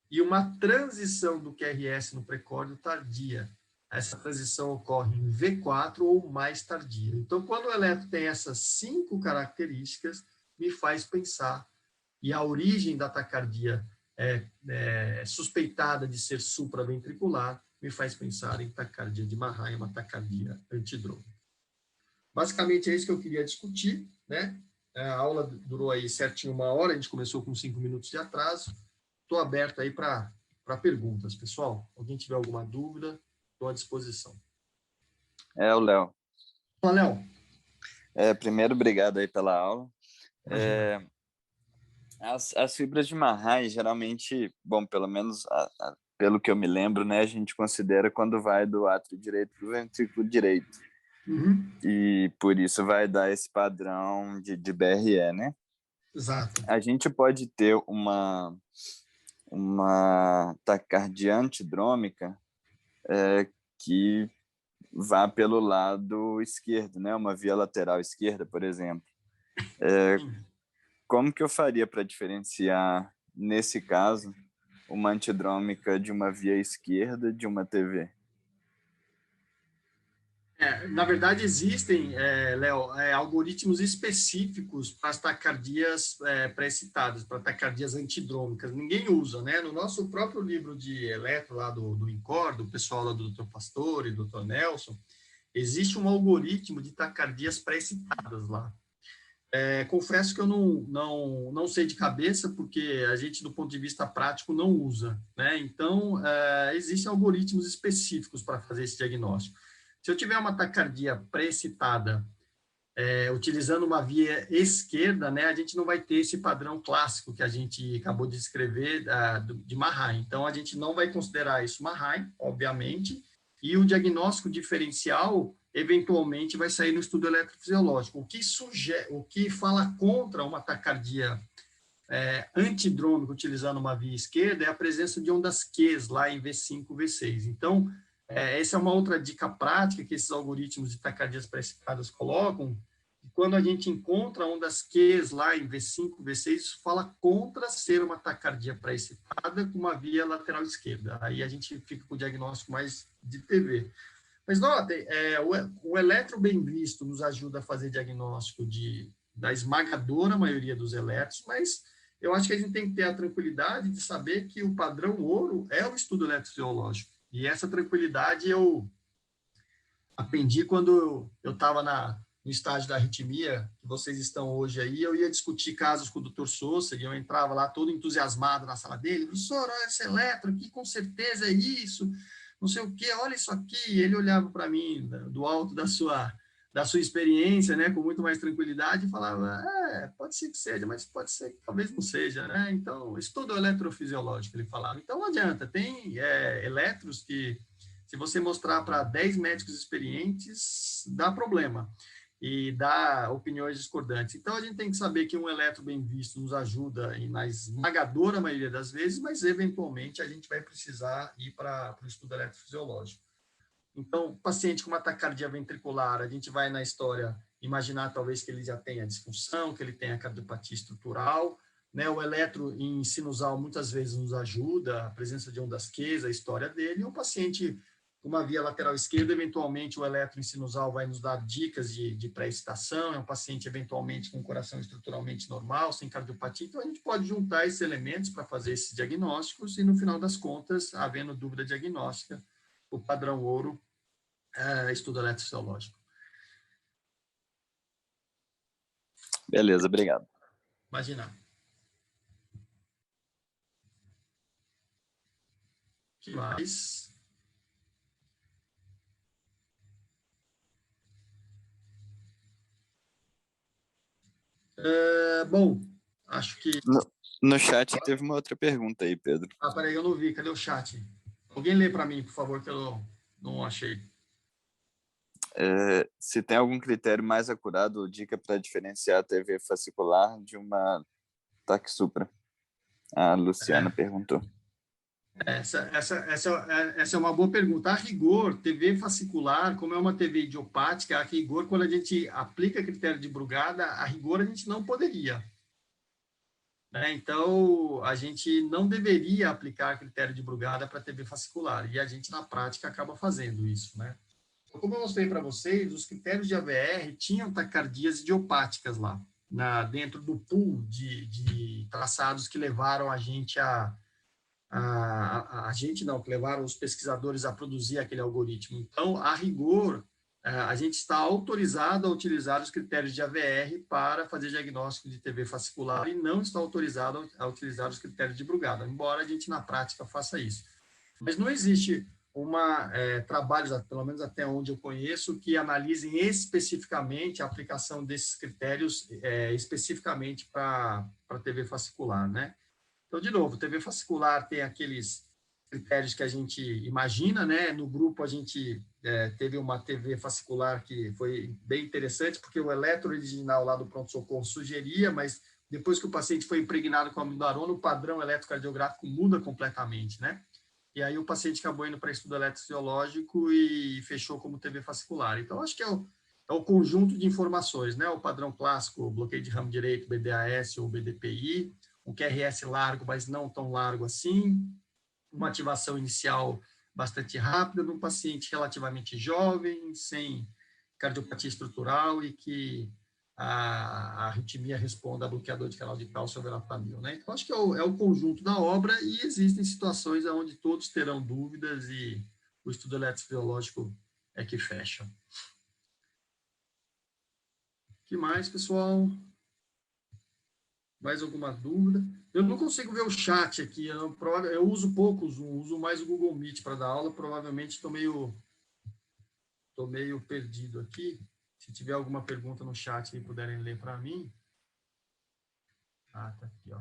e uma transição do QRS no precórdio tardia. Essa transição ocorre em V4 ou mais tardia. Então, quando o eletro tem essas 5 características, me faz pensar, e a origem da taquicardia é suspeitada de ser supraventricular, me faz pensar em taquicardia de Mahan, uma taquicardia antidrômica. Basicamente, é isso que eu queria discutir, né? A aula durou aí certinho 1 hora, a gente começou com 5 minutos de atraso. Estou aberto aí para perguntas, pessoal. Alguém tiver alguma dúvida, estou à disposição. O Léo. Léo. Primeiro, obrigado aí pela aula. As fibras de Mahan, geralmente, bom, pelo menos pelo que eu me lembro, né, a gente considera quando vai do átrio direito para o ventrículo direito. Uhum. E por isso vai dar esse padrão de BRE, né? Exato. A gente pode ter uma taquicardia antidrômica que vá pelo lado esquerdo, né? Uma via lateral esquerda, por exemplo. Como que eu faria para diferenciar, nesse caso, uma antidrômica de uma via esquerda de uma TV? Na verdade, existem, Léo, algoritmos específicos para as taquicardias pré-excitadas, para taquicardias antidrômicas. Ninguém usa, né? No nosso próprio livro de eletro, lá do INCOR, do pessoal lá do Dr. Pastore, do Dr. Nelson, existe um algoritmo de taquicardias pré-excitadas lá. Confesso que eu não sei de cabeça, porque a gente, do ponto de vista prático, não usa, né? Então, existem algoritmos específicos para fazer esse diagnóstico. Se eu tiver uma taquicardia pré-excitada, utilizando uma via esquerda, né, a gente não vai ter esse padrão clássico que a gente acabou de descrever de Mahan. Então, a gente não vai considerar isso Mahan, obviamente, e o diagnóstico diferencial, eventualmente, vai sair no estudo eletrofisiológico. O que fala contra uma taquicardia antidrômica utilizando uma via esquerda é a presença de ondas Qs lá em V5, V6. Então, essa é uma outra dica prática que esses algoritmos de taquicardias pré-excitadas colocam. E quando a gente encontra ondas Qs lá em V5, V6, isso fala contra ser uma taquicardia pré-excitada com uma via lateral esquerda. Aí a gente fica com o diagnóstico mais de TV. Mas notem, o eletro bem visto nos ajuda a fazer diagnóstico da esmagadora maioria dos eletros, mas eu acho que a gente tem que ter a tranquilidade de saber que o padrão ouro é o estudo eletrofisiológico. E essa tranquilidade eu aprendi quando eu estava no estágio da arritmia, que vocês estão hoje aí. Eu ia discutir casos com o Dr. Sousa, e eu entrava lá todo entusiasmado na sala dele. Professor, olha esse eletro aqui, com certeza é isso, não sei o quê, olha isso aqui. E ele olhava para mim do alto da sua experiência, né, com muito mais tranquilidade, e falava, pode ser que seja, mas pode ser que talvez não seja, né? Então, estudo eletrofisiológico, ele falava. Então, não adianta, tem eletros que, se você mostrar para 10 médicos experientes, dá problema e dá opiniões discordantes. Então, a gente tem que saber que um eletro bem visto nos ajuda na esmagadora maioria das vezes, mas, eventualmente, a gente vai precisar ir para o estudo eletrofisiológico. Então, paciente com uma taquicardia ventricular, a gente vai na história imaginar talvez que ele já tenha disfunção, que ele tenha cardiopatia estrutural, né? O eletro em sinusal muitas vezes nos ajuda, a presença de ondas Qs, a história dele, e o paciente com uma via lateral esquerda, eventualmente o eletro em sinusal vai nos dar dicas de pré-excitação, é um paciente eventualmente com coração estruturalmente normal, sem cardiopatia, então a gente pode juntar esses elementos para fazer esses diagnósticos e, no final das contas, havendo dúvida diagnóstica, o padrão ouro estudo eletrofisiológico. Beleza, obrigado. Imagina. O que mais? Bom, acho que... No chat teve uma outra pergunta aí, Pedro. Peraí, eu não vi. Cadê o chat? Alguém lê para mim, por favor, que eu não achei. se tem algum critério mais acurado ou dica para diferenciar a TV fascicular de uma TAC Supra? A Luciana perguntou. Essa é uma boa pergunta. A rigor, TV fascicular, como é uma TV idiopática, a rigor, quando a gente aplica critério de Brugada, a rigor a gente não poderia. Né? Então, a gente não deveria aplicar critério de Brugada para TV fascicular, e a gente, na prática, acaba fazendo isso. Né? Então, como eu mostrei para vocês, os critérios de AVR tinham taquicardias idiopáticas lá, dentro do pool de traçados que levaram a gente que levaram os pesquisadores a produzir aquele algoritmo. Então, a rigor, a gente está autorizado a utilizar os critérios de AVR para fazer diagnóstico de TV fascicular e não está autorizado a utilizar os critérios de Brugada, embora a gente, na prática, faça isso. Mas não existe trabalhos, pelo menos até onde eu conheço, que analisem especificamente a aplicação desses critérios especificamente para TV fascicular, né? Então, de novo, TV fascicular tem aqueles critérios que a gente imagina, né? No grupo, a gente teve uma TV fascicular que foi bem interessante, porque o eletro original lá do pronto-socorro sugeria, mas depois que o paciente foi impregnado com aminodarona, o padrão eletrocardiográfico muda completamente, né? E aí o paciente acabou indo para estudo eletrofisiológico e fechou como TV fascicular. Então, acho que é o conjunto de informações, né? O padrão clássico, bloqueio de ramo direito, BDAS ou BDPI, um QRS largo, mas não tão largo assim, uma ativação inicial bastante rápida num paciente relativamente jovem, sem cardiopatia estrutural e que a arritmia responda a bloqueador de canal de cálcio ou verapamil, né? Então, acho que é o conjunto da obra e existem situações onde todos terão dúvidas e o estudo eletrofisiológico é que fecha. O que mais, pessoal? Mais alguma dúvida? Eu não consigo ver o chat aqui, eu uso pouco o Zoom, uso mais o Google Meet para dar aula, provavelmente estou meio perdido aqui. Se tiver alguma pergunta no chat e puderem ler para mim. Ah, tá aqui, ó.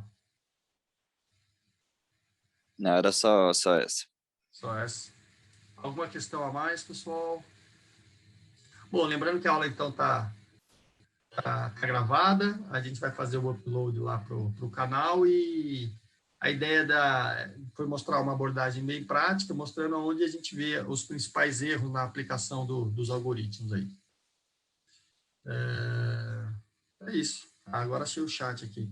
Não, era só essa. Só essa. Alguma questão a mais, pessoal? Bom, lembrando que a aula, então, tá gravada, a gente vai fazer o upload lá para o canal e a ideia foi mostrar uma abordagem bem prática, mostrando onde a gente vê os principais erros na aplicação dos algoritmos aí. É isso. Agora achei o chat aqui.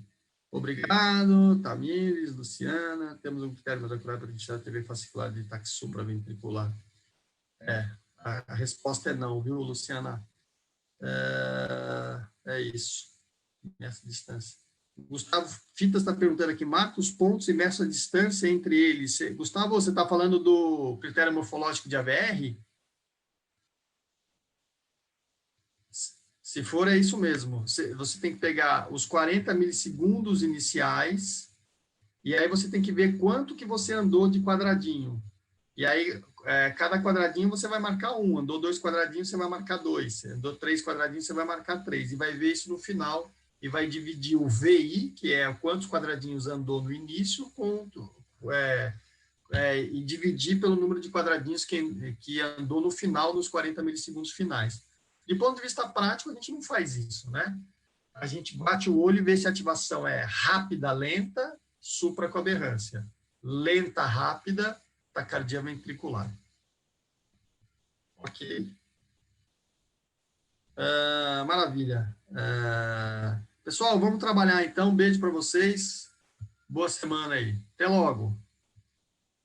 Obrigado, Tamires, Luciana. Temos um critério molecular para identificar a TV fascicular de TAC supraventricular. A resposta é não, viu, Luciana? É isso. Essa distância. Gustavo Fitas está perguntando aqui, marca os pontos e meça a distância entre eles. Gustavo, você está falando do critério morfológico de AVR? Se for, é isso mesmo. Você tem que pegar os 40 milissegundos iniciais e aí você tem que ver quanto que você andou de quadradinho. E aí, cada quadradinho você vai marcar 1. Andou 2 quadradinhos, você vai marcar 2. Andou 3 quadradinhos, você vai marcar 3. E vai ver isso no final e vai dividir o VI, que é quantos quadradinhos andou no início, e dividir pelo número de quadradinhos que andou no final dos 40 milissegundos finais. De ponto de vista prático, a gente não faz isso, né? A gente bate o olho e vê se a ativação é rápida, lenta, supra com aberrância. Lenta, rápida, taquicardia ventricular. Ok. Maravilha. Pessoal, vamos trabalhar então. Um beijo para vocês. Boa semana aí. Até logo.